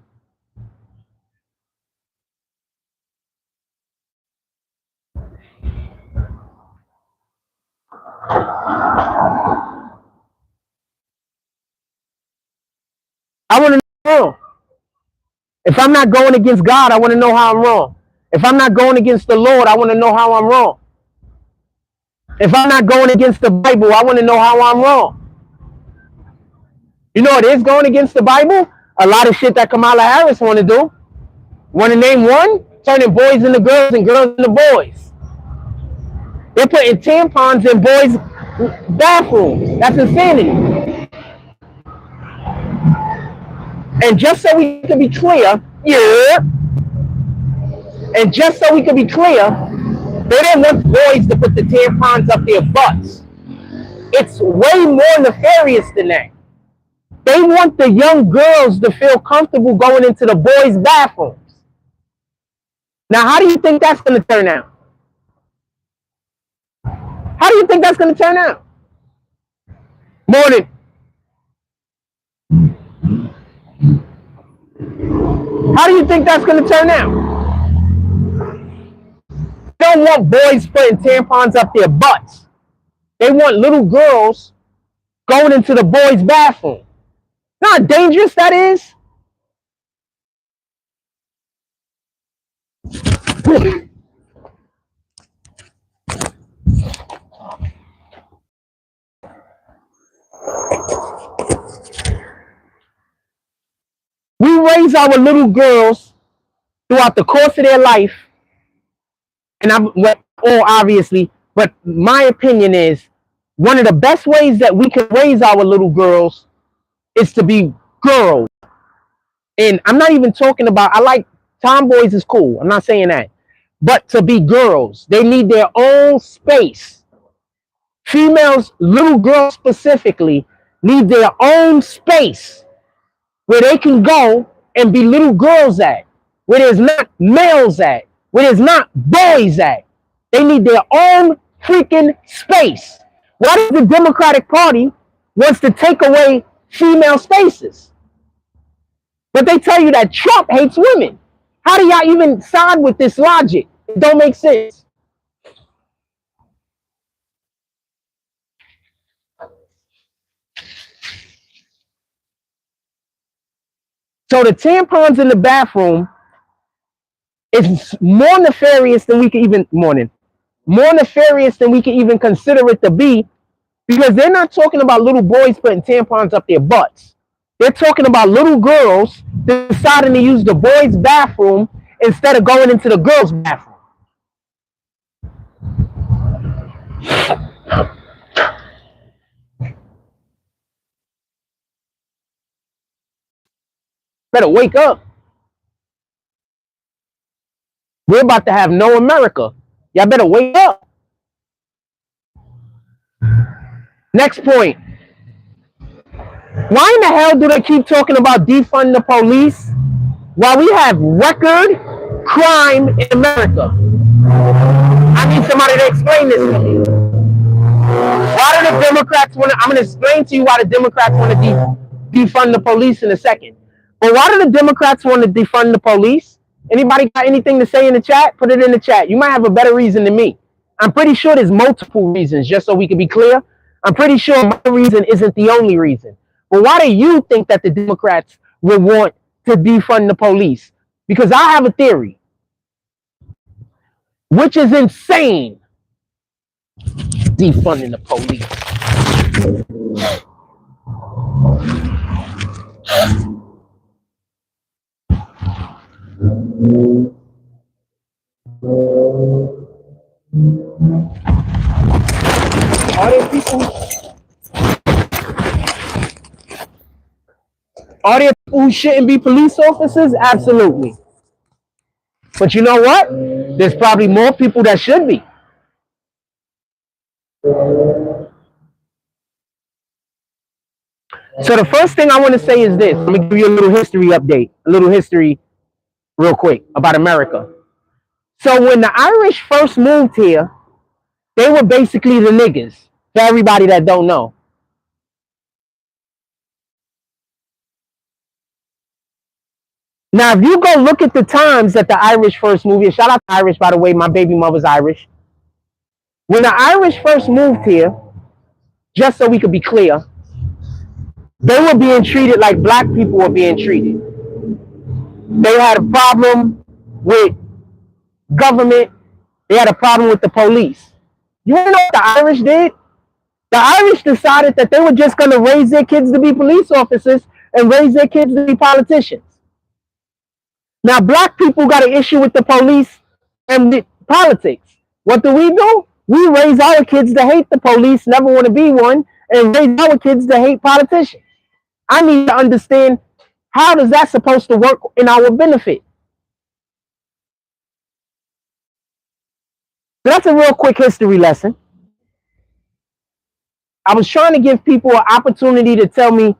[SPEAKER 1] I want to know how I'm wrong. If I'm not going against God, I want to know how I'm wrong. If I'm not going against the Lord, I want to know how I'm wrong. If I'm not going against the Bible, I want to know how I'm wrong. You know what is going against the Bible? A lot of shit that Kamala Harris want to do. Want to name one? Turning boys into girls and girls into boys. They're putting tampons in boys' bathrooms. That's insanity. And just so we can be clear, and just so we can be clear, they don't want boys to put the tampons up their butts. It's way more nefarious than that. They want the young girls to feel comfortable going into the boys' bathrooms. Now, how do you think that's going to turn out? How do you think that's going to turn out? Morning. How do you think that's going to turn out? They don't want boys putting tampons up their butts. They want little girls going into the boys' bathroom. You know how dangerous that is? We raise our little girls throughout the course of their life, and all obviously, but my opinion is one of the best ways that we can raise our little girls is to be girls. And I'm not even talking about, I like tomboys is cool. I'm not saying that. But to be girls, they need their own space. Females, little girls specifically, need their own space where they can go and be little girls at, where there's not males at, where there's not boys at. They need their own freaking space. Why does the Democratic Party wants to take away female spaces? But they tell you that Trump hates women. How do y'all even side with this logic? It don't make sense. So the tampons in the bathroom is more nefarious than we can even more nefarious than we can even consider it to be, because they're not talking about little boys putting tampons up their butts. They're talking about little girls deciding to use the boys' bathroom instead of going into the girls' bathroom. Better wake up. We're about to have no America. Y'all better wake up. Next point. Why in the hell do they keep talking about defund the police while we have record crime in America? I need somebody to explain this to me. Why do the Democrats want to? I'm going to explain to you why the Democrats want to defund the police in a second. But why do the Democrats want to defund the police? Anybody got anything to say in the chat? Put it in the chat. You might have a better reason than me. I'm pretty sure there's multiple reasons, just so we can be clear. I'm pretty sure my reason isn't the only reason. But why do you think that the Democrats would want to defund the police? Because I have a theory, which is insane. Defunding the police. Are there people who shouldn't be police officers? Absolutely. But you know what? There's probably more people that should be. So the first thing I want to say is this. Let me give you a little history update, a little history real quick about America. So when the Irish first moved here, they were basically the niggas. For everybody that don't know. Now, if you go look at the times that the Irish first moved here, shout out to Irish, by the way, my baby mother's Irish. When the Irish first moved here, just so we could be clear, they were being treated like black people were being treated. They had a problem with government. They had a problem with the police. You want to know what the Irish did? The Irish decided that they were just going to raise their kids to be police officers and raise their kids to be politicians. Now, black people got an issue with the police and with politics. What do? We raise our kids to hate the police, never want to be one, and raise our kids to hate politicians. I need to understand, how does that supposed to work in our benefit? So that's a real quick history lesson. I was trying to give people an opportunity to tell me,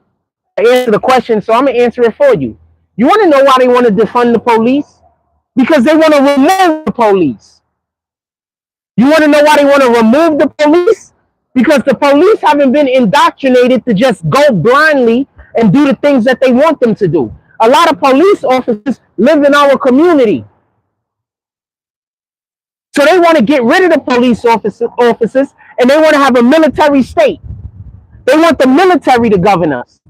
[SPEAKER 1] answer the question, so I'm going to answer it for you. You want to know why they want to defund the police? Because they want to remove the police. You want to know why they want to remove the police? Because the police haven't been indoctrinated to just go blindly and do the things that they want them to do. A lot of police officers live in our community. So they want to get rid of the police officers, and they want to have a military state. They want the military to govern us.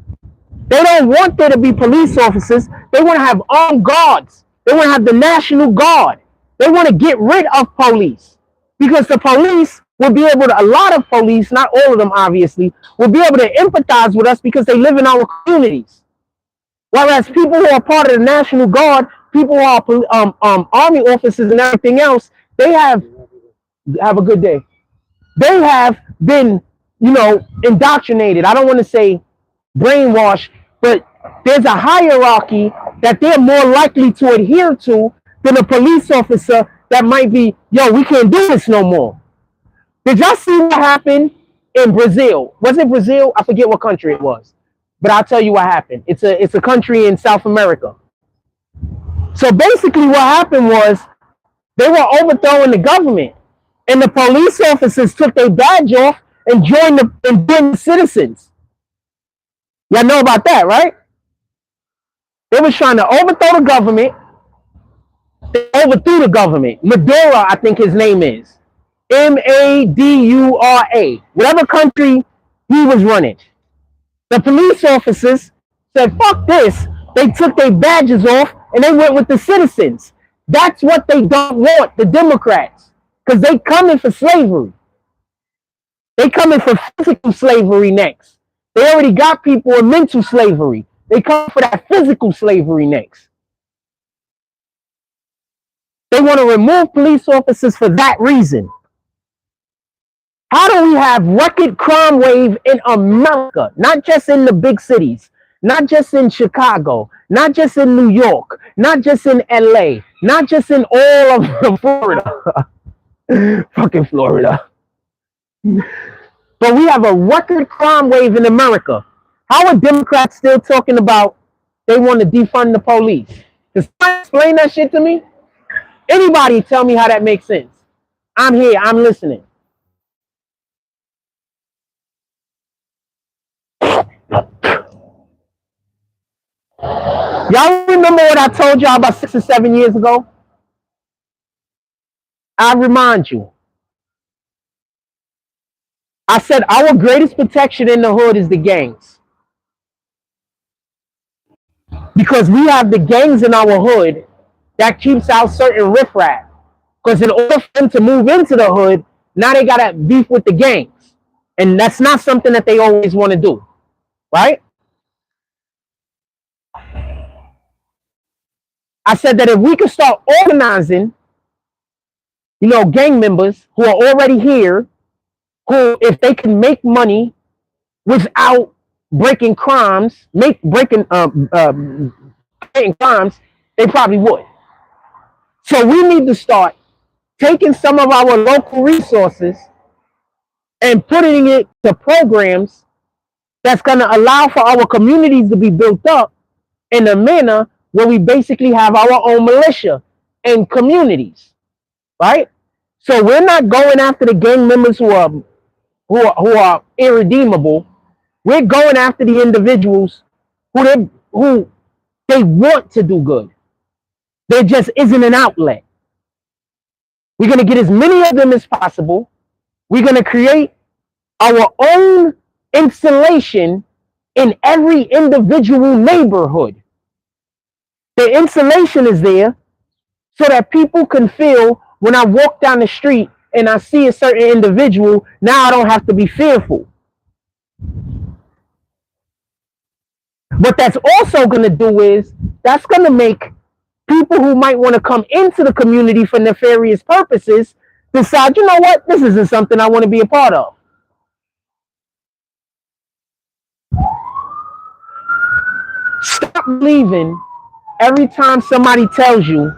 [SPEAKER 1] They don't want there to be police officers. They want to have armed guards. They want to have the National Guard. They want to get rid of police, because the police will be able to, a lot of police, not all of them obviously, will be able to empathize with us because they live in our communities. Whereas people who are part of the National Guard, people who are army officers and everything else, they have a good day. They have been, indoctrinated. I don't want to say brainwashed, but there's a hierarchy that they're more likely to adhere to than a police officer that might be, we can't do this no more. Did y'all see what happened in Brazil? Was it Brazil? I forget what country it was, but I'll tell you what happened. It's a country in South America. So basically what happened was they were overthrowing the government, and the police officers took their badge off and joined the citizens. Y'all know about that, right? They was trying to overthrow the government. They overthrew the government. Maduro, I think his name is. Madura. Whatever country he was running. The police officers said, fuck this. They took their badges off and they went with the citizens. That's what they don't want, the Democrats. Because they coming for slavery. They coming for physical slavery next. They already got people in mental slavery. They come for that physical slavery next. They want to remove police officers for that reason. How do we have record crime wave in America? Not just in the big cities, not just in Chicago, not just in New York, not just in LA, not just in all of Florida. Fucking Florida. But we have a record crime wave in America. How are Democrats still talking about they want to defund the police? Can someone explain that shit to me? Anybody tell me how that makes sense? I'm here. I'm listening. Y'all remember what I told y'all about 6 or 7 years ago? I remind you. I said our greatest protection in the hood is the gangs. Because we have the gangs in our hood that keeps out certain riffraff. Because in order for them to move into the hood, now they got to beef with the gangs. And that's not something that they always want to do. Right? I said that if we could start organizing, gang members who are already here, who, if they can make money without breaking crimes, breaking crimes, they probably would. So we need to start taking some of our local resources and putting it to programs that's going to allow for our communities to be built up in a manner where we basically have our own militia and communities, right? So we're not going after the gang members who are irredeemable. We're going after the individuals who they want to do good. There just isn't an outlet. We're going to get as many of them as possible. We're going to create our own installation in every individual neighborhood. The installation is there so that people can feel when I walk down the street and I see a certain individual, now I don't have to be fearful. What that's also going to do is that's going to make people who might want to come into the community for nefarious purposes decide, you know what, this isn't something I want to be a part of. Stop believing every time somebody tells you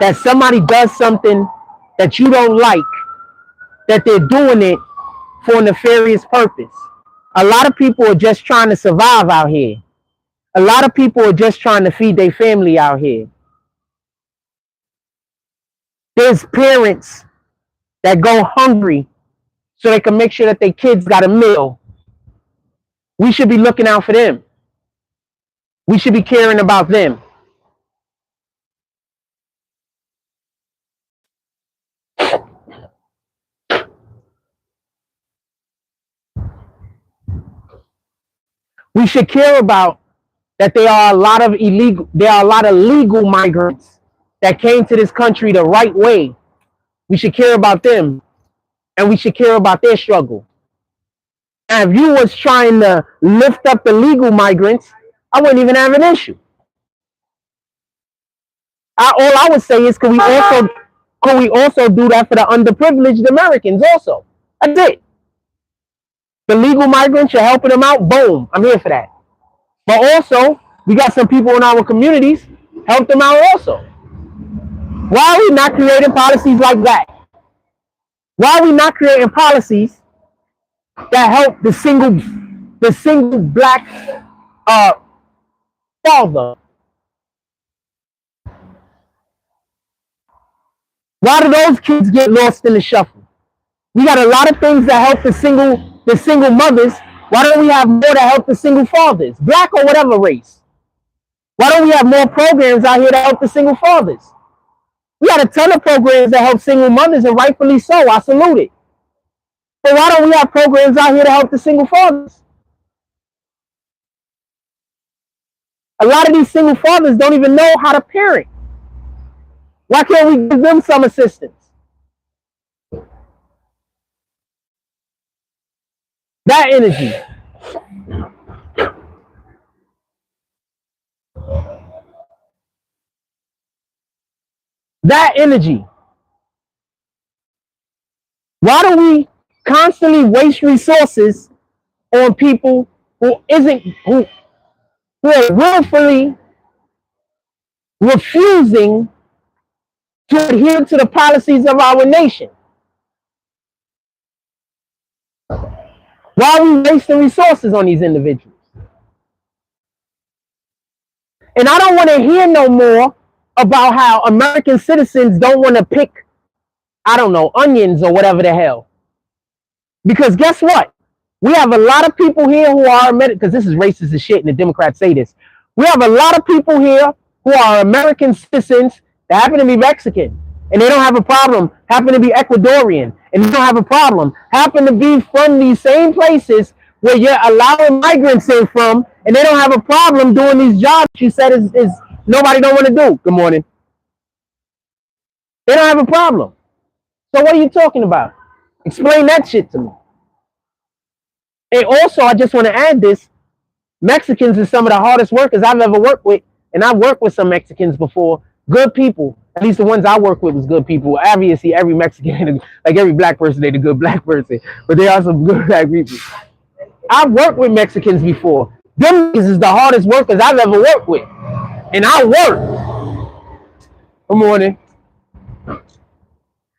[SPEAKER 1] that somebody does something that you don't like, that they're doing it for a nefarious purpose. A lot of people are just trying to survive out here. A lot of people are just trying to feed their family out here. There's parents that go hungry so they can make sure that their kids got a meal. We should be looking out for them. We should be caring about them. We should care about that there are a lot of legal migrants that came to this country the right way. We should care about them, and we should care about their struggle. And if you was trying to lift up the legal migrants, I wouldn't even have an issue. All I would say is, could we also do that for the underprivileged Americans also? That's it. The legal migrants, you're helping them out, boom, I'm here for that. But also, we got some people in our communities, help them out also. Why are we not creating policies like that? Why are we not creating policies that help the single black father? Why do those kids get lost in the shuffle? We got a lot of things that help the single mothers. Why don't we have more to help the single fathers, black or whatever race? Why don't we have more programs out here to help the single fathers? We got a ton of programs that help single mothers, and rightfully so. I salute it. But why don't we have programs out here to help the single fathers? A lot of these single fathers don't even know how to parent. Why can't we give them some assistance? That energy. That energy. Why do we constantly waste resources on people who are willfully refusing to adhere to the policies of our nation? Why are we wasting resources on these individuals? And I don't want to hear no more about how American citizens don't want to pick, I don't know, onions or whatever the hell. Because guess what? We have a lot of people here who are American, because this is racist as shit and the Democrats say this. We have a lot of people here who are American citizens that happen to be Mexican, and they don't have a problem, happen to be Ecuadorian, and they don't have a problem, happen to be from these same places where you're allowing migrants in from, and they don't have a problem doing these jobs you said is nobody don't want to do. Good morning. They don't have a problem. So what are you talking about? Explain that shit to me. And also, I just want to add this. Mexicans are some of the hardest workers I've ever worked with, and I've worked with some Mexicans before. Good people. At least the ones I work with was good people. Obviously, every Mexican, like every black person, they're a good black person, but they are some good black people. I've worked with Mexicans before. Them is the hardest workers I've ever worked with, and I work. Good morning.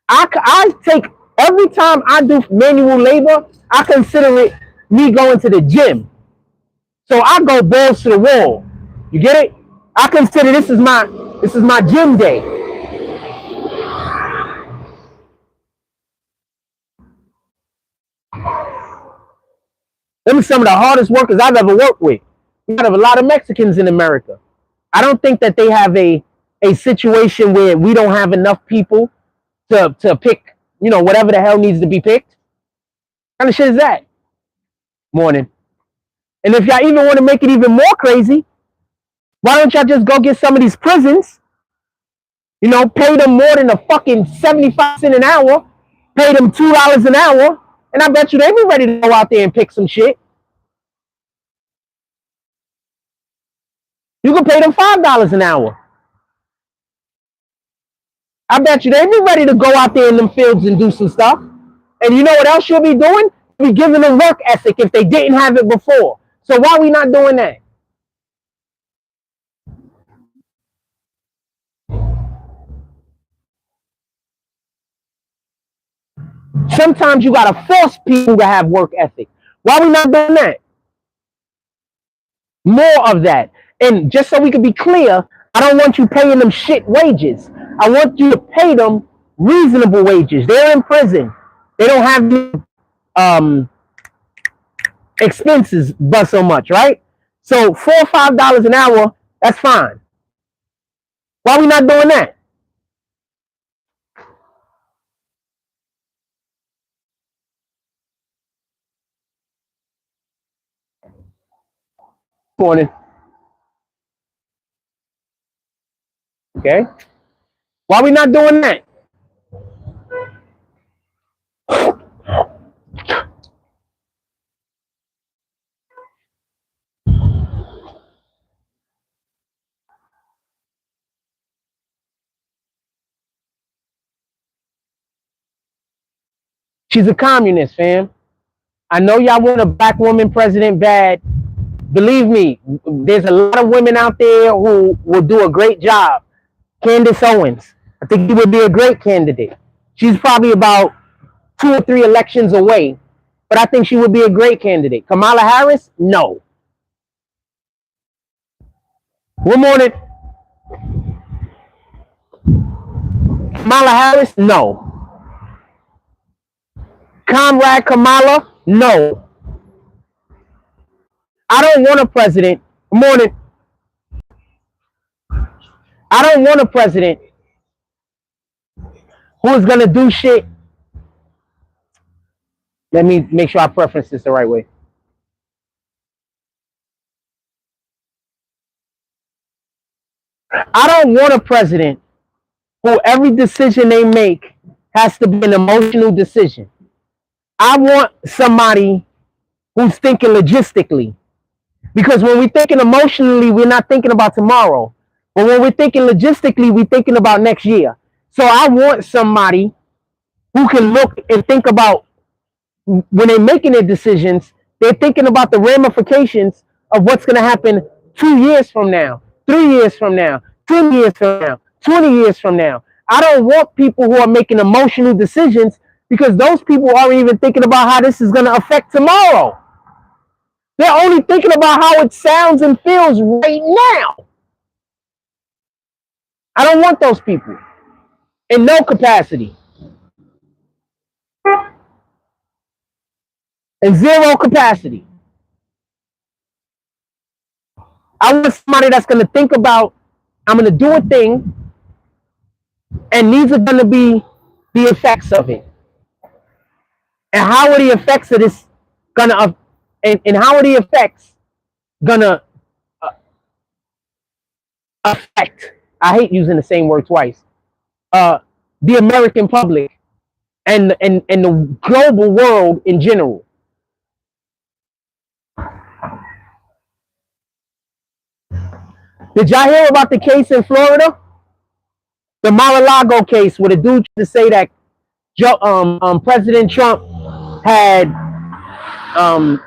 [SPEAKER 1] I take, every time I do manual labor, I consider it me going to the gym. So I go balls to the wall. You get it? I consider this is my gym day. Them are some of the hardest workers I've ever worked with. We have a lot of Mexicans in America. I don't think that they have a situation where we don't have enough people to pick, whatever the hell needs to be picked. What kind of shit is that? Morning. And if y'all even want to make it even more crazy, why don't y'all just go get some of these prisons? Pay them more than a fucking 75 cents an hour, pay them $2 an hour, and I bet you they be ready to go out there and pick some shit. You can pay them $5 an hour. I bet you they be ready to go out there in them fields and do some stuff. And you know what else you'll be doing? You'll be giving them work ethic if they didn't have it before. So why are we not doing that? Sometimes you gotta force people to have work ethic. Why are we not doing that? More of that. And just so we can be clear, I don't want you paying them shit wages. I want you to pay them reasonable wages. They're in prison. They don't have expenses but so much, right? So $4 or $5 an hour, that's fine. Why are we not doing that? Morning. Okay. Why are we not doing that? She's a communist, fam. I know y'all want a black woman president bad. Believe me, there's a lot of women out there who will do a great job. Candace Owens, I think she would be a great candidate. She's probably about 2 or 3 elections away, but I think she would be a great candidate. Kamala Harris, no. Good morning. Kamala Harris, no. Comrade Kamala, no. I don't want a president. Good morning. I don't want a president who is gonna do shit. Let me make sure I preference this the right way. I don't want a president who every decision they make has to be an emotional decision. I want somebody who's thinking logistically. Because when we're thinking emotionally, we're not thinking about tomorrow. But when we're thinking logistically, we're thinking about next year. So I want somebody who can look and think about when they're making their decisions, they're thinking about the ramifications of what's going to happen 2 years from now, 3 years from now, 10 years from now, 20 years from now. I don't want people who are making emotional decisions because those people aren't even thinking about how this is going to affect tomorrow. They're only thinking about how it sounds and feels right now. I don't want those people in no capacity. In zero capacity. I want somebody that's going to think about, I'm going to do a thing, and these are going to be the effects of it. And how are the effects of this going to, and how are the effects going to affect, I hate using the same word twice, the American public and the global world in general. Did y'all hear about the case in Florida? The Mar-a-Lago case where the dude tried to say that President Trump had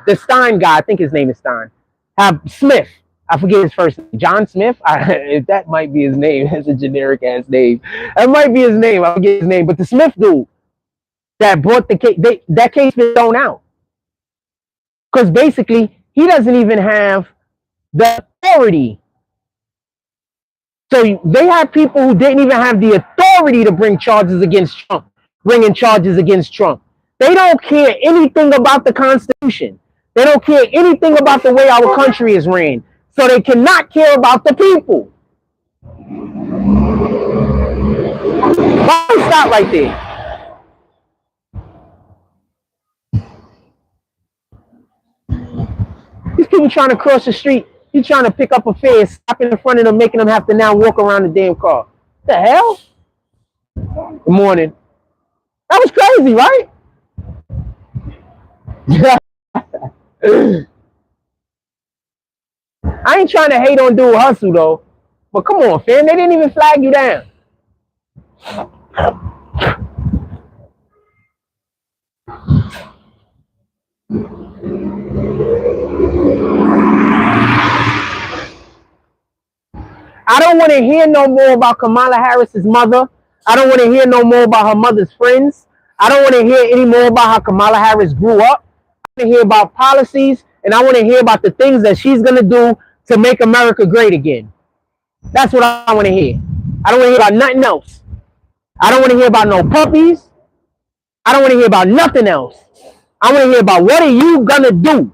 [SPEAKER 1] the Stein guy, I think his name is Stein, have Smith. I forget his first name. John Smith? If that might be his name. That's a generic ass name. That might be his name. I forget his name. But the Smith dude that brought the case, that case been thrown out. Because basically, he doesn't even have the authority So they have people who didn't even have the authority to bring charges against Trump, bringing charges against Trump. They don't care anything about the Constitution. They don't care anything about the way our country is ran. So they cannot care about the people. Why don't we stop right there? These people trying to cross the street. You trying to pick up a fare, stopping in front of them, making them have to now walk around the damn car. What the hell? Good morning. That was crazy, right? I ain't trying to hate on dude hustle though. But come on, fam. They didn't even flag you down. I don't want to hear no more about Kamala Harris's mother. I don't want to hear no more about her mother's friends. I don't want to hear any more about how Kamala Harris grew up. I want to hear about policies, and I want to hear about the things that she's going to do to make America great again. That's what I want to hear. I don't want to hear about nothing else. I don't want to hear about no puppies. I don't want to hear about nothing else. I want to hear about what are you going to do?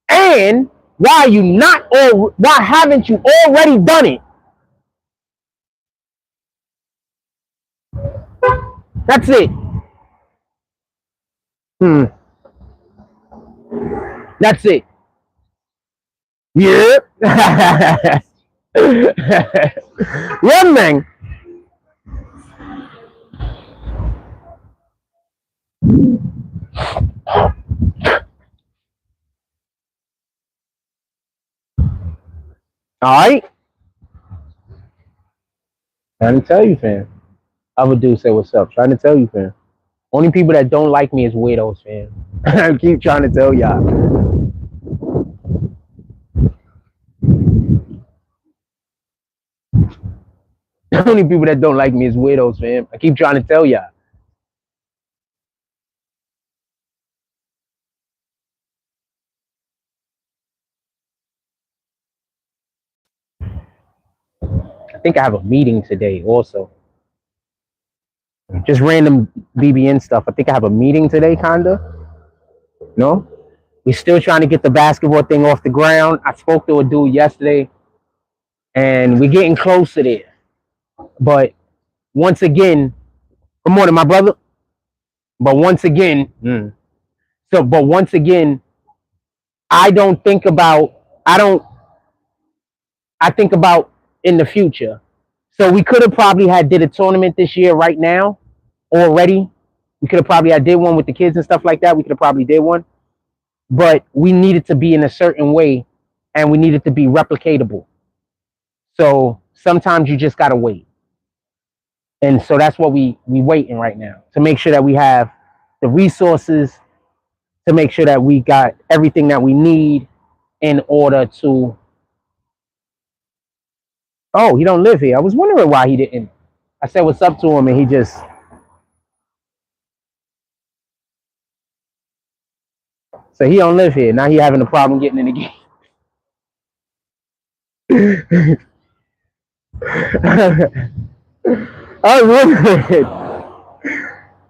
[SPEAKER 1] And why are you not, or why haven't you already done it? That's it. That's it. Yeah. Yeah, man. All right. Trying to tell you, fam. Other dude say what's up. Trying to tell you, fam. Only people that don't like me is weirdos, fam. I keep trying to tell y'all. The only people that don't like me is weirdos, fam. I keep trying to tell y'all. I think I have a meeting today also. Just random BBN stuff. I think I have a meeting today, kinda. No? We're still trying to get the basketball thing off the ground. I spoke to a dude yesterday, and we're getting close to there. But once again, good morning, my brother. But once again, I think about in the future. So we could have probably did a tournament this year right now already. We could have probably did one with the kids and stuff like that. We could have probably did one. But we needed to be in a certain way, and we needed to be replicatable. So sometimes you just gotta wait. And so that's what we waiting right now, to make sure that we have the resources, to make sure that we got everything that we need in order to. Oh, he don't live here. I was wondering why he didn't. I said what's up to him, and he just. So he don't live here. Now he having a problem getting in the game. I was wondering.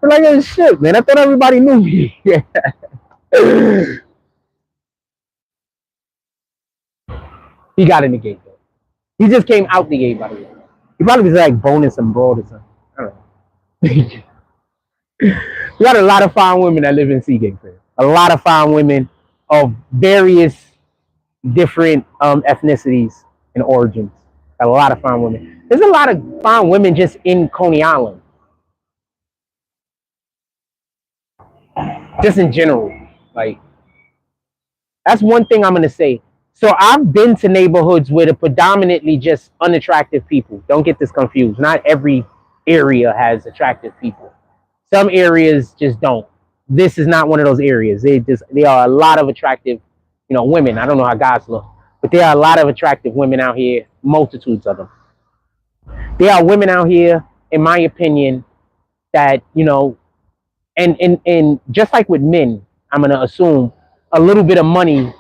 [SPEAKER 1] Like, oh shit, man. I thought everybody knew me. He got in the gate though. He just came out the gate, by the way. He probably was like boning some broad or something. I don't know. We got a lot of fine women that live in Seagate, man. A lot of fine women of various different ethnicities and origins. A lot of fine women. There's a lot of fine women just in Coney Island. Just in general. Like, that's one thing I'm going to say. So I've been to neighborhoods where they're predominantly just unattractive people. Don't get this confused. Not every area has attractive people. Some areas just don't. This is not one of those areas. There are a lot of attractive, women. I don't know how guys look, but there are a lot of attractive women out here, multitudes of them. There are women out here, in my opinion, that, and just like with men, I'm going to assume a little bit of money,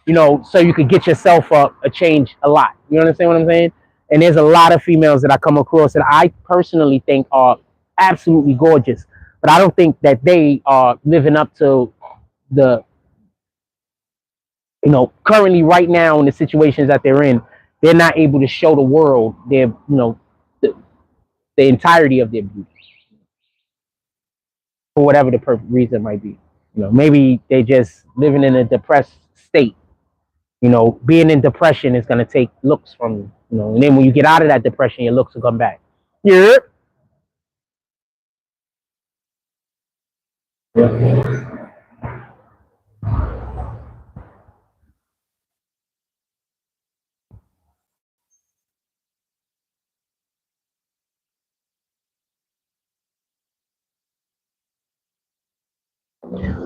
[SPEAKER 1] so you could get yourself up a change a lot. You understand what I'm saying? And there's a lot of females that I come across that I personally think are absolutely gorgeous, but I don't think that they are living up to the, currently right now in the situations that they're in. They're not able to show the world their, the, the entirety of their beauty for whatever the reason might be. Maybe they just living in a depressed state. Being in depression is going to take looks from you, and then when you get out of that depression, your looks will come back. Yeah.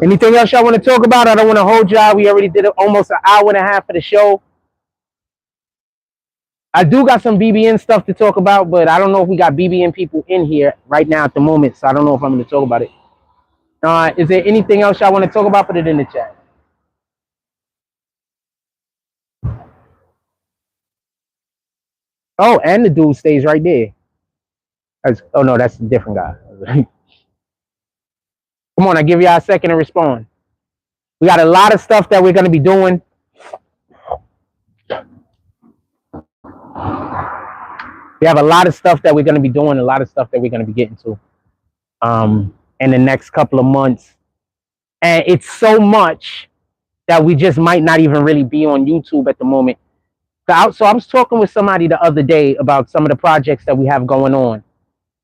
[SPEAKER 1] Anything else y'all want to talk about? I don't want to hold y'all. We already did almost an hour and a half of the show. I do got some BBN stuff to talk about, but I don't know if we got BBN people in here right now at the moment, so I don't know if I'm going to talk about it. Is there anything else y'all want to talk about? Put it in the chat. Oh, and the dude stays right there. Oh, no, that's a different guy. Come on, I give y'all a second to respond. We got a lot of stuff that we're going to be doing. We have a lot of stuff that we're going to be doing, a lot of stuff that we're going to be getting to in the next couple of months. And it's so much that we just might not even really be on YouTube at the moment. So I was talking with somebody the other day about some of the projects that we have going on.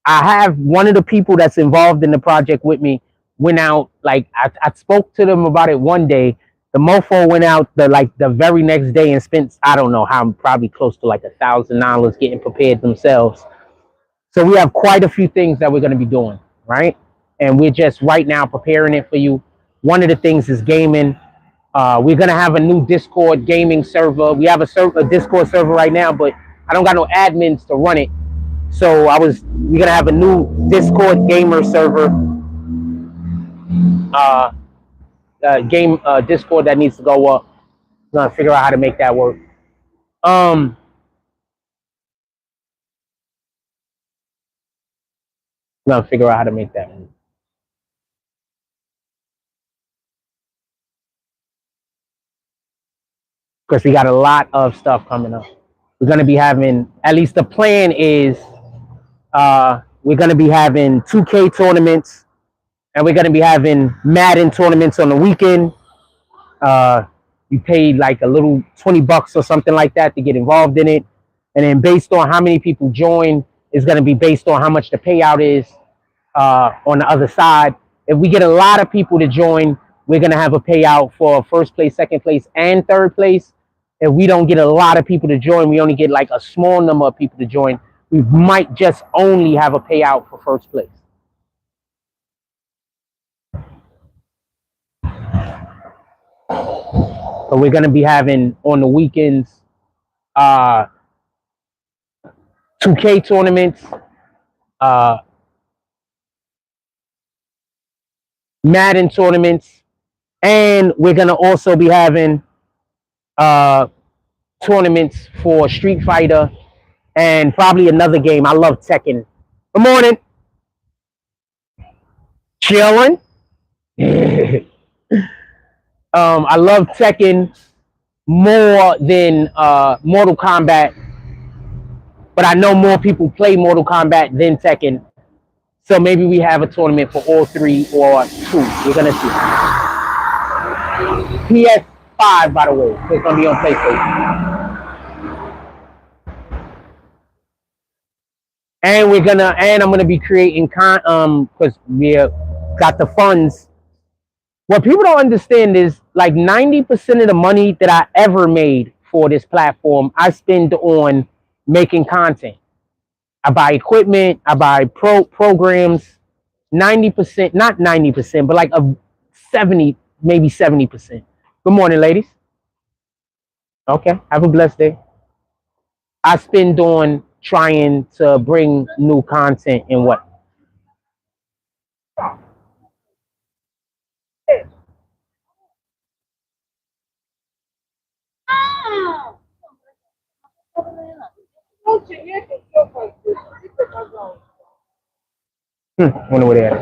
[SPEAKER 1] I have one of the people that's involved in the project with me went out, like I spoke to them about it one day. The mofo went out the very next day and spent, I don't know how, probably close to like $1,000 getting prepared themselves. So we have quite a few things that we're going to be doing, right? And we're just right now preparing it for you. One of the things is gaming. We're going to have a new Discord gaming server. We have a Discord server right now, but I don't got no admins to run it. So we're going to have a new Discord gamer server, Discord that needs to go up. We're going to figure out how to make that work. We're going to figure out how to make that work. Because we got a lot of stuff coming up. We're going to be having, at least the plan is, we're going to be having 2K tournaments, and we're going to be having Madden tournaments on the weekend. You pay like a little $20 or something like that to get involved in it. And then based on how many people join, is going to be based on how much the payout is on the other side. If we get a lot of people to join, we're going to have a payout for first place, second place, and third place. If we don't get a lot of people to join, we only get like a small number of people to join, we might just only have a payout for first place. So we're going to be having on the weekends 2K tournaments, Madden tournaments, and we're going to also be having tournaments for Street Fighter and probably another game. I love Tekken. Good morning. Chilling. I love Tekken more than Mortal Kombat, but I know more people play Mortal Kombat than Tekken. So maybe we have a tournament for all three or two. We're gonna see. PS5, by the way, so it's gonna be on PlayStation. And I'm gonna be creating because we got the funds. What people don't understand is like 90% of the money that I ever made for this platform, I spend on making content. I buy equipment, I buy programs. 90%, not 90%, but like a 70, maybe 70%. Good morning, ladies. Okay, have a blessed day. I spend on trying to bring new content and what? Wonder where they at.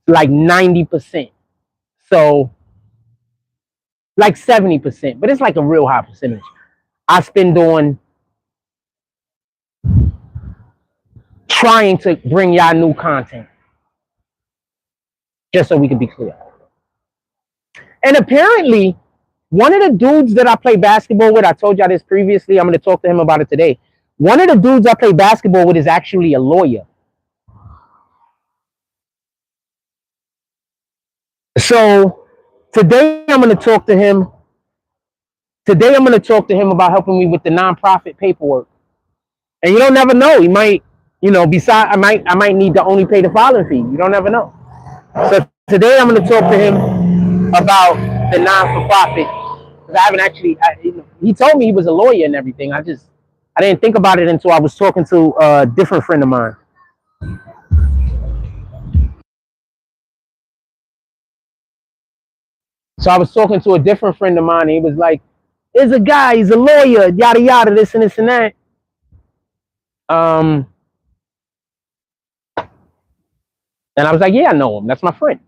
[SPEAKER 1] Like 90%. So like 70%, but it's like a real high percentage. I spend on trying to bring y'all new content, just so we can be clear. And apparently, one of the dudes that I play basketball with, I told y'all this previously, I'm going to talk to him about it today. One of the dudes I play basketball with is actually a lawyer. So today I'm going to talk to him. Today I'm going to talk to him about helping me with the nonprofit paperwork. And you don't never know. He might, besides, I might need to only pay the filing fee. You don't ever know. So today I'm going to talk to him about the non-for-profit. I haven't actually, he told me he was a lawyer and everything. I didn't think about it until I was talking to a different friend of mine. So I was talking to a different friend of mine, and he was like, there's a guy, he's a lawyer, yada, yada, this and this and that. And I was like, yeah, I know him. That's my friend.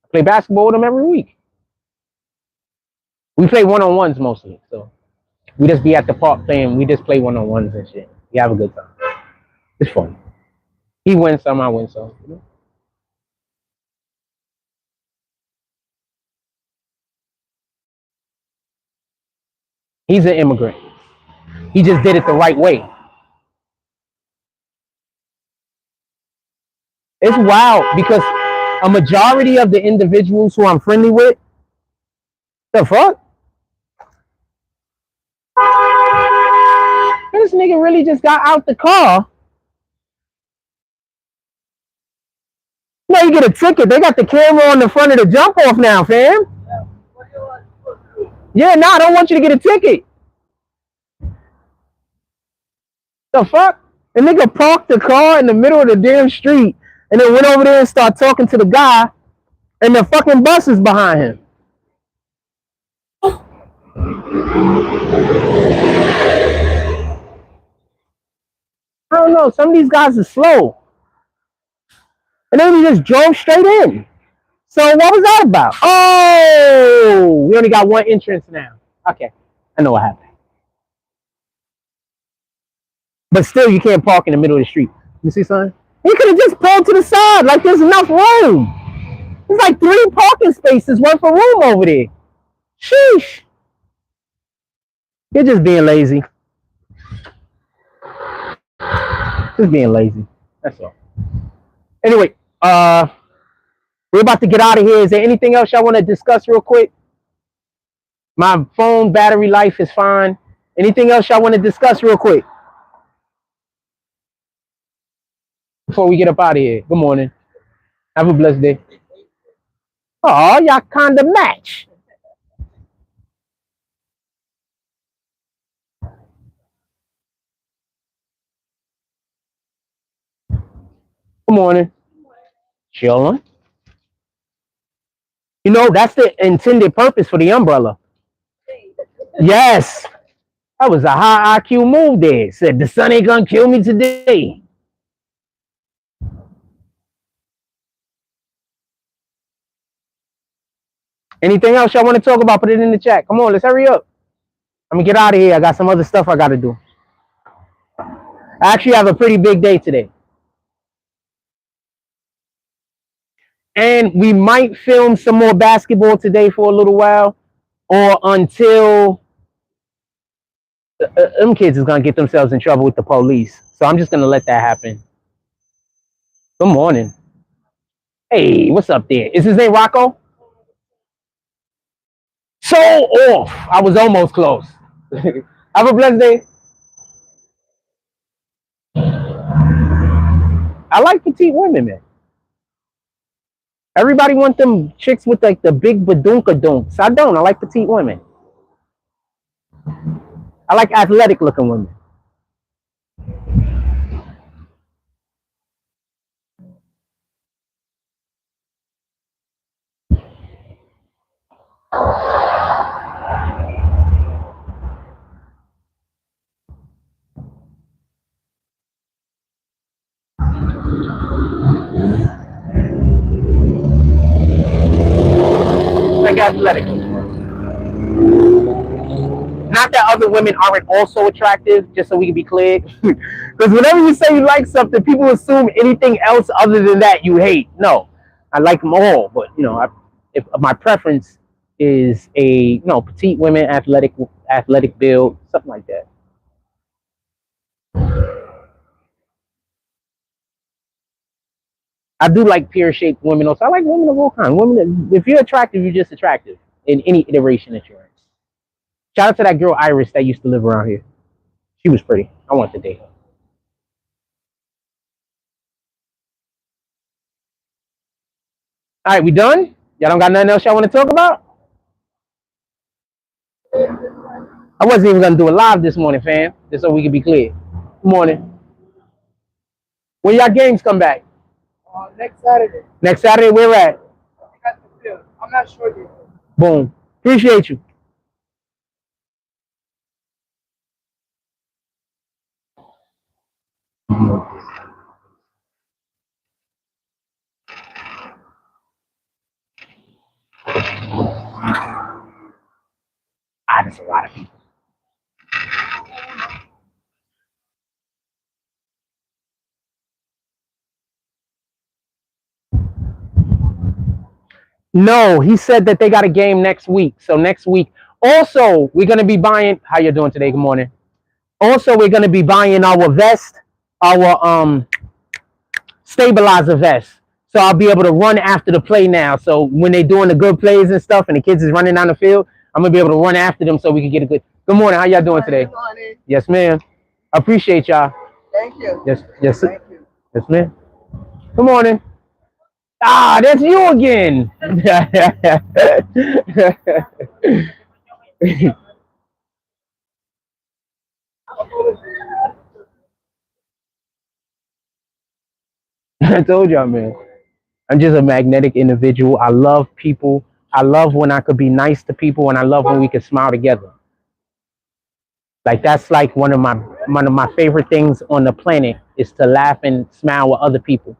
[SPEAKER 1] I play basketball with him every week. We play one-on-ones mostly. So we just be at the park playing. We just play one-on-ones and shit. We have a good time. It's fun. He wins some, I win some. He's an immigrant. He just did it the right way. It's wild because a majority of the individuals who I'm friendly with, the fuck? This nigga really just got out the car. No, you get a ticket. They got the camera on the front of the jump off now, fam. Yeah, I don't want you to get a ticket. The fuck? The nigga parked the car in the middle of the damn street and then went over there and started talking to the guy, and the fucking bus is behind him. I don't know. Some of these guys are slow. And then he just drove straight in. So what was that about? Oh, we only got one entrance now. Okay, I know what happened. But still, you can't park in the middle of the street. You see something? He could have just pulled to the side. Like, there's enough room. There's like 3 parking spaces worth of room over there. Sheesh. You're just being lazy. Just being lazy. That's all. Anyway, we're about to get out of here. Is there anything else y'all want to discuss real quick? My phone battery life is fine. Anything else y'all want to discuss real quick before we get up out of here? Good morning. Have a blessed day. Oh, y'all kind of match. Good morning. Chilling. You know, that's the intended purpose for the umbrella. Yes. That was a high IQ move there. Said the sun ain't gonna kill me today. Anything else y'all want to talk about? Put it in the chat. Come on, let's hurry up. I'm gonna get out of here. I got some other stuff I gotta do. I actually have a pretty big day today. And we might film some more basketball today for a little while, or until them kids is gonna get themselves in trouble with the police. So I'm just gonna let that happen. Good morning. Hey, what's up there? Is his name Rocco? So off. I was almost close. Have a blessed day. I like petite women, man. Everybody want them chicks with like the big badunka dunks. I don't. I like petite women. I like athletic looking women. Like athletic. Not that other women aren't also attractive, just so we can be clear. Because whenever you say you like something, people assume anything else other than that you hate. No, I like them all, but if my preference is petite women, athletic build, something like that. I do like pear-shaped women. Also, I like women of all kinds. Women, if you're attractive, you're just attractive in any iteration that you're in. Shout out to that girl Iris that used to live around here. She was pretty. I wanted to date her. All right, we done? Y'all don't got nothing else y'all want to talk about? I wasn't even gonna do it live this morning, fam. Just so we can be clear. Good morning. When y'all games come back?
[SPEAKER 2] Next Saturday.
[SPEAKER 1] Next Saturday, where at?
[SPEAKER 2] At the field. I'm not sure yet.
[SPEAKER 1] Boom. Appreciate you. There's a lot of people. No, he said that they got a game next week. So next week, also, we're going to be buying. How you doing today? Good morning. Also, we're going to be buying our vest, our stabilizer vest. So I'll be able to run after the play now. So when they're doing the good plays and stuff and the kids is running down the field, I'm going to be able to run after them so we can get a good. Good morning. How y'all doing today?
[SPEAKER 2] Good morning.
[SPEAKER 1] Yes, ma'am. I appreciate y'all.
[SPEAKER 2] Thank you.
[SPEAKER 1] Yes,
[SPEAKER 2] Thank you.
[SPEAKER 1] yes, ma'am. Good morning. Ah, that's you again. I told y'all, man. I'm just a magnetic individual. I love people. I love when I could be nice to people, and I love when we can smile together. Like that's like one of my favorite things on the planet is to laugh and smile with other people.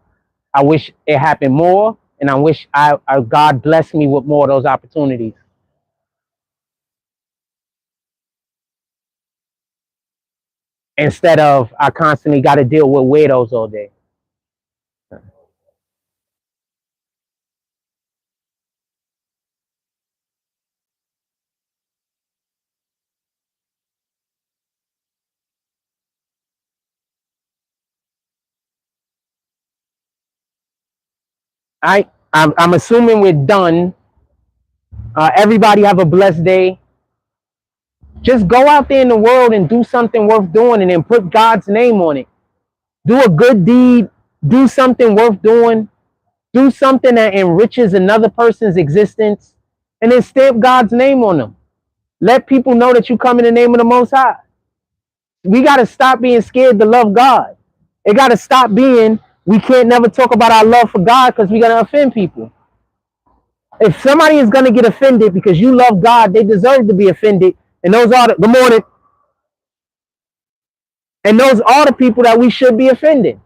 [SPEAKER 1] I wish it happened more, and I wish God blessed me with more of those opportunities. Instead of I constantly got to deal with weirdos all day. I'm assuming we're done. Everybody have a blessed day. Just go out there in the world and do something worth doing and then put God's name on it. Do a good deed. Do something worth doing. Do something that enriches another person's existence and then stamp God's name on them. Let people know that you come in the name of the Most High. We got to stop being scared to love God. It got to stop being we can't never talk about our love for God because we're going to offend people. If somebody is going to get offended because you love God, they deserve to be offended. And those are good morning. And those are the people that we should be offending.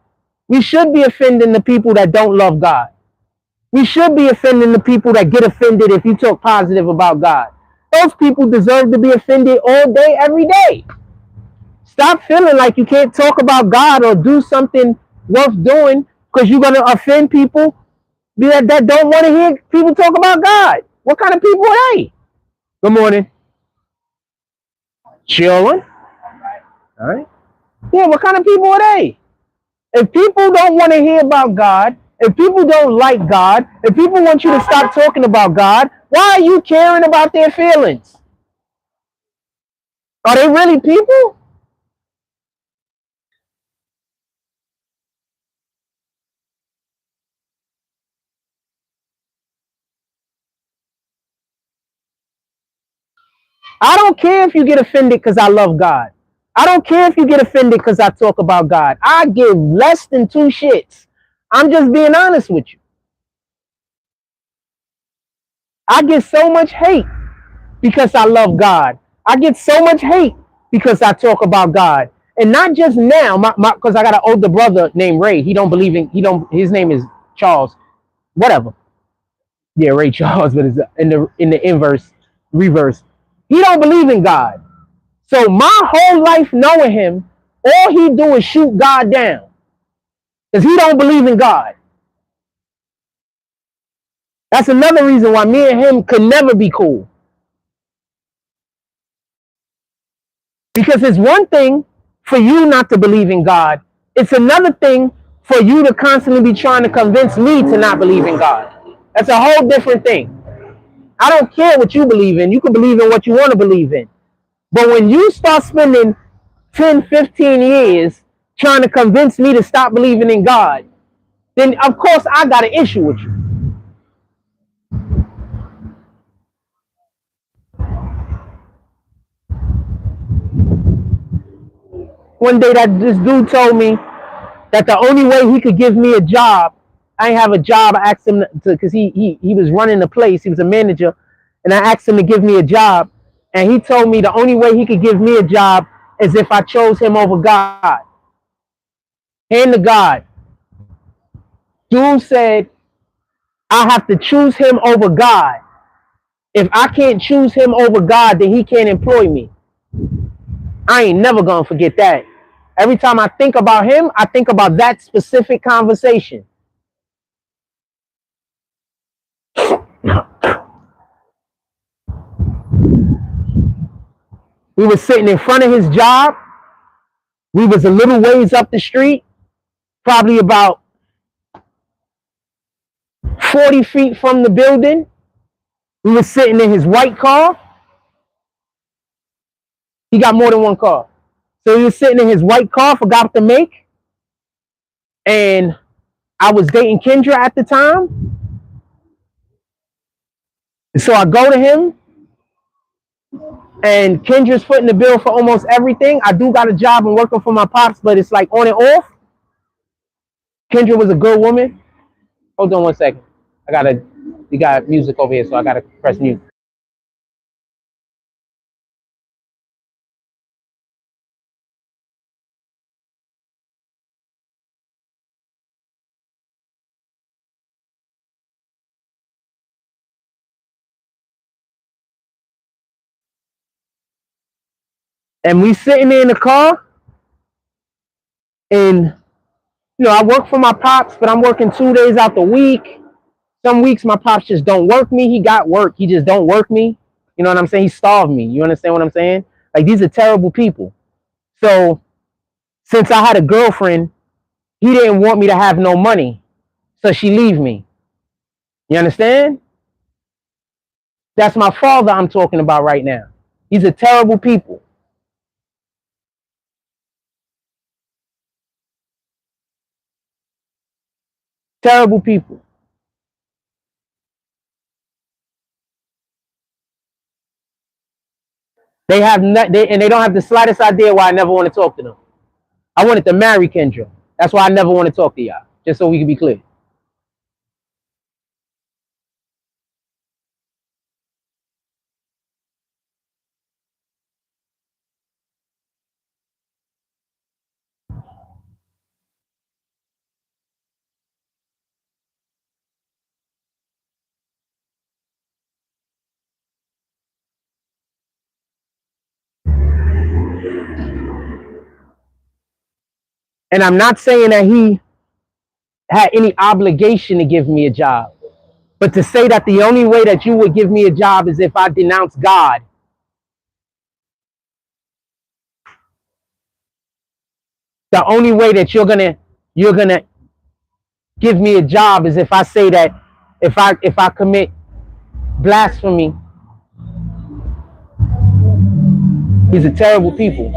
[SPEAKER 1] We should be offending the people that don't love God. We should be offending the people that get offended if you talk positive about God. Those people deserve to be offended all day, every day. Stop feeling like you can't talk about God or do something worth doing because you're going to offend people that don't want to hear people talk about God. What kind of people are they? Good morning. Children. All right. Yeah, what kind of people are they? If people don't want to hear about God, if people don't like God, if people want you to stop talking about God, why are you caring about their feelings? Are they really people? I don't care if you get offended because I love God. I don't care if you get offended because I talk about God. I give less than two shits. I'm just being honest with you. I get so much hate because I love God. I get so much hate because I talk about God. And not just now, because I got an older brother named Ray. His name is Charles, whatever. Yeah, Ray Charles, but it's in the reverse. He don't believe in God. So my whole life knowing him, all he do is shoot God down. Because he don't believe in God. That's another reason why me and him could never be cool. Because it's one thing for you not to believe in God. It's another thing for you to constantly be trying to convince me to not believe in God. That's a whole different thing. I don't care what you believe in. You can believe in what you want to believe in. But when you start spending 10, 15 years trying to convince me to stop believing in God, then of course I got an issue with you. One day this dude told me that the only way he could give me a job, I didn't have a job. I asked him to, because he was running the place. He was a manager, and I asked him to give me a job, and he told me the only way he could give me a job is if I chose him over God. Hand to God. Dude said I have to choose him over God. If I can't choose him over God, then he can't employ me. I ain't never gonna forget that. Every time I think about him, I think about that specific conversation. We were sitting in front of his job. We was a little ways up the street, probably about 40 feet from the building. We were sitting in his white car. He got more than one car. So he was sitting in his white car, forgot to make. And I was dating Kendra at the time. So I go to him, and Kendra's footing the bill for almost everything. I do got a job and working for my pops, but it's like on and off. Kendra was a good woman. Hold on one second. We got music over here, so I gotta press mute. And we sitting there in the car, and I work for my pops, but I'm working 2 days out the week. Some weeks my pops just don't work me. He got work. He just don't work me. You know what I'm saying? He starved me. You understand what I'm saying? Like, these are terrible people. So since I had a girlfriend, he didn't want me to have no money. So she leave me. You understand? That's my father I'm talking about right now. These are terrible people. Terrible people. And they don't have the slightest idea why I never want to talk to them. I wanted to marry Kendra. That's why I never want to talk to y'all. Just so we can be clear. And I'm not saying that he had any obligation to give me a job. But to say that the only way that you would give me a job is if I denounce God. The only way that you're gonna give me a job is if I say that if I commit blasphemy. These are terrible people.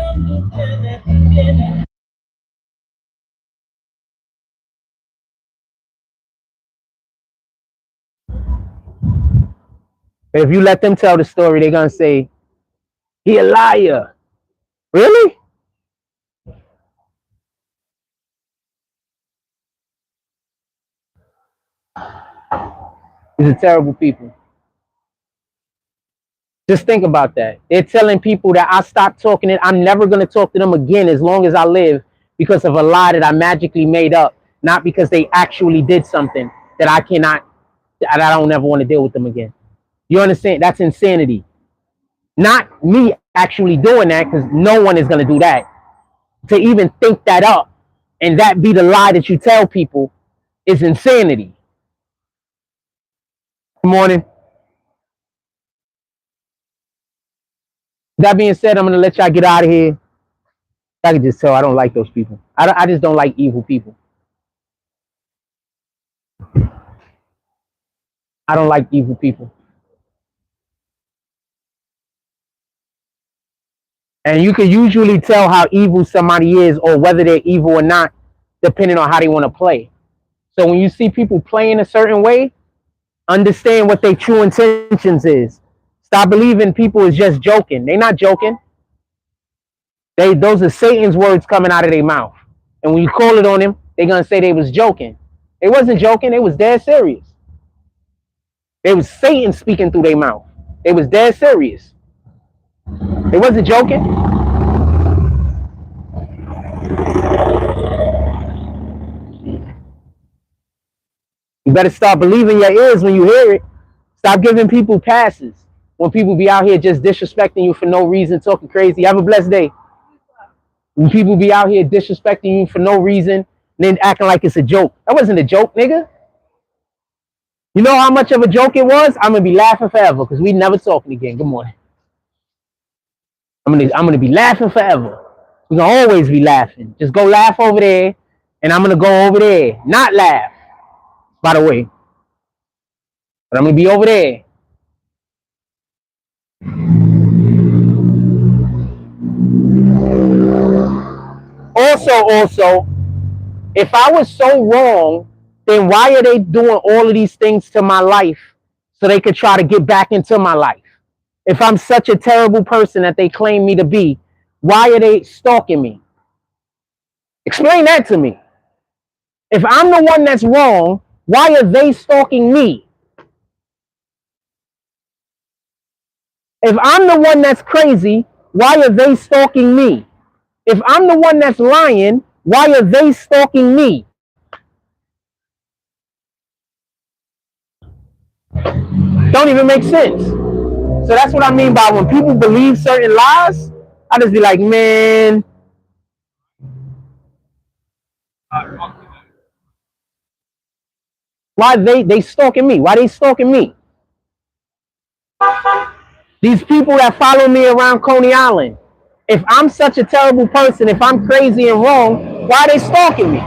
[SPEAKER 1] But if you let them tell the story, they're gonna say, he a liar. Really? These are terrible people. Just think about that. They're telling people that I stopped talking to, I'm never going to talk to them again as long as I live because of a lie that I magically made up, not because they actually did something that I cannot, that I don't ever want to deal with them again. You understand? That's insanity. Not me actually doing that, because no one is going to do that. To even think that up and that be the lie that you tell people is insanity. Good morning. That being said, I'm going to let y'all get out of here. I can just tell I don't like those people. I just don't like evil people. I don't like evil people. And you can usually tell how evil somebody is or whether they're evil or not, depending on how they want to play. So when you see people playing a certain way, understand what their true intentions is. Stop believing people is just joking. They're not joking. Those are Satan's words coming out of their mouth. And when you call it on them, they're going to say they was joking. They wasn't joking. They was dead serious. They was Satan speaking through their mouth. They was dead serious. They wasn't joking. You better start believing your ears when you hear it. Stop giving people passes when people be out here just disrespecting you for no reason, talking crazy. Have a blessed day. When people be out here disrespecting you for no reason, then acting like it's a joke. That wasn't a joke, nigga. You know how much of a joke it was? I'm gonna be laughing forever because we never talking again. Good morning. I'm gonna be laughing forever. We're gonna always be laughing. Just go laugh over there, and I'm gonna go over there. Not laugh, by the way. But I'm gonna be over there. Also, if I was so wrong, then why are they doing all of these things to my life so they could try to get back into my life? If I'm such a terrible person that they claim me to be, why are they stalking me? Explain that to me. If I'm the one that's wrong, why are they stalking me? If I'm the one that's crazy, why are they stalking me? If I'm the one that's lying, why are they stalking me? Don't even make sense. So that's what I mean by when people believe certain lies, I just be like, man. Why they stalking me? Why they stalking me? These people that follow me around Coney Island. If I'm such a terrible person, if I'm crazy and wrong, why are they stalking me?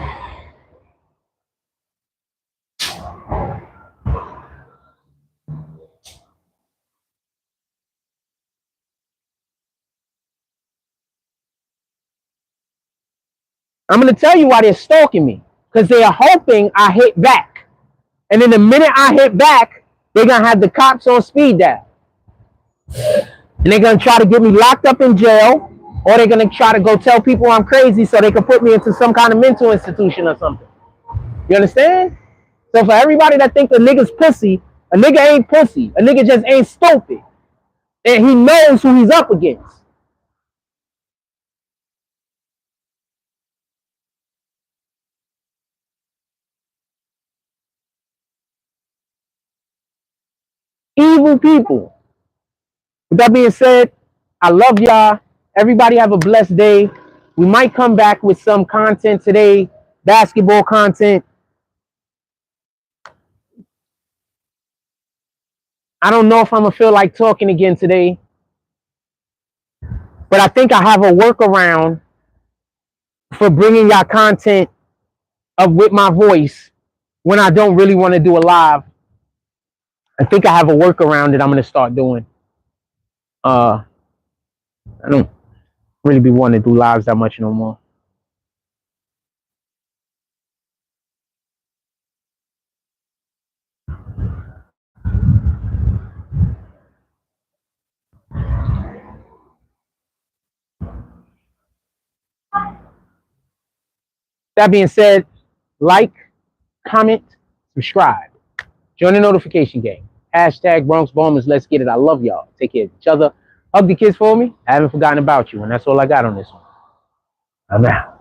[SPEAKER 1] I'm going to tell you why they're stalking me. Because they are hoping I hit back. And then the minute I hit back, they're going to have the cops on speed dial. And they're going to try to get me locked up in jail. Or they're going to try to go tell people I'm crazy so they can put me into some kind of mental institution or something. You understand? So for everybody that think a nigga's pussy, a nigga ain't pussy. A nigga just ain't stupid. And he knows who he's up against. Evil people. With that being said, I love y'all. Everybody have a blessed day. We might come back with some content today, basketball content. I don't know if I'm going to feel like talking again today, but I think I have a workaround for bringing y'all content up with my voice when I don't really want to do a live. I think I have a workaround that I'm going to start doing. I don't really be wanting to do lives that much no more. That being said, like, comment, subscribe. Join the notification gang. Hashtag Bronx Bombers. Let's get it. I love y'all. Take care of each other. Hug the kids for me. I haven't forgotten about you. And that's all I got on this one. I'm out.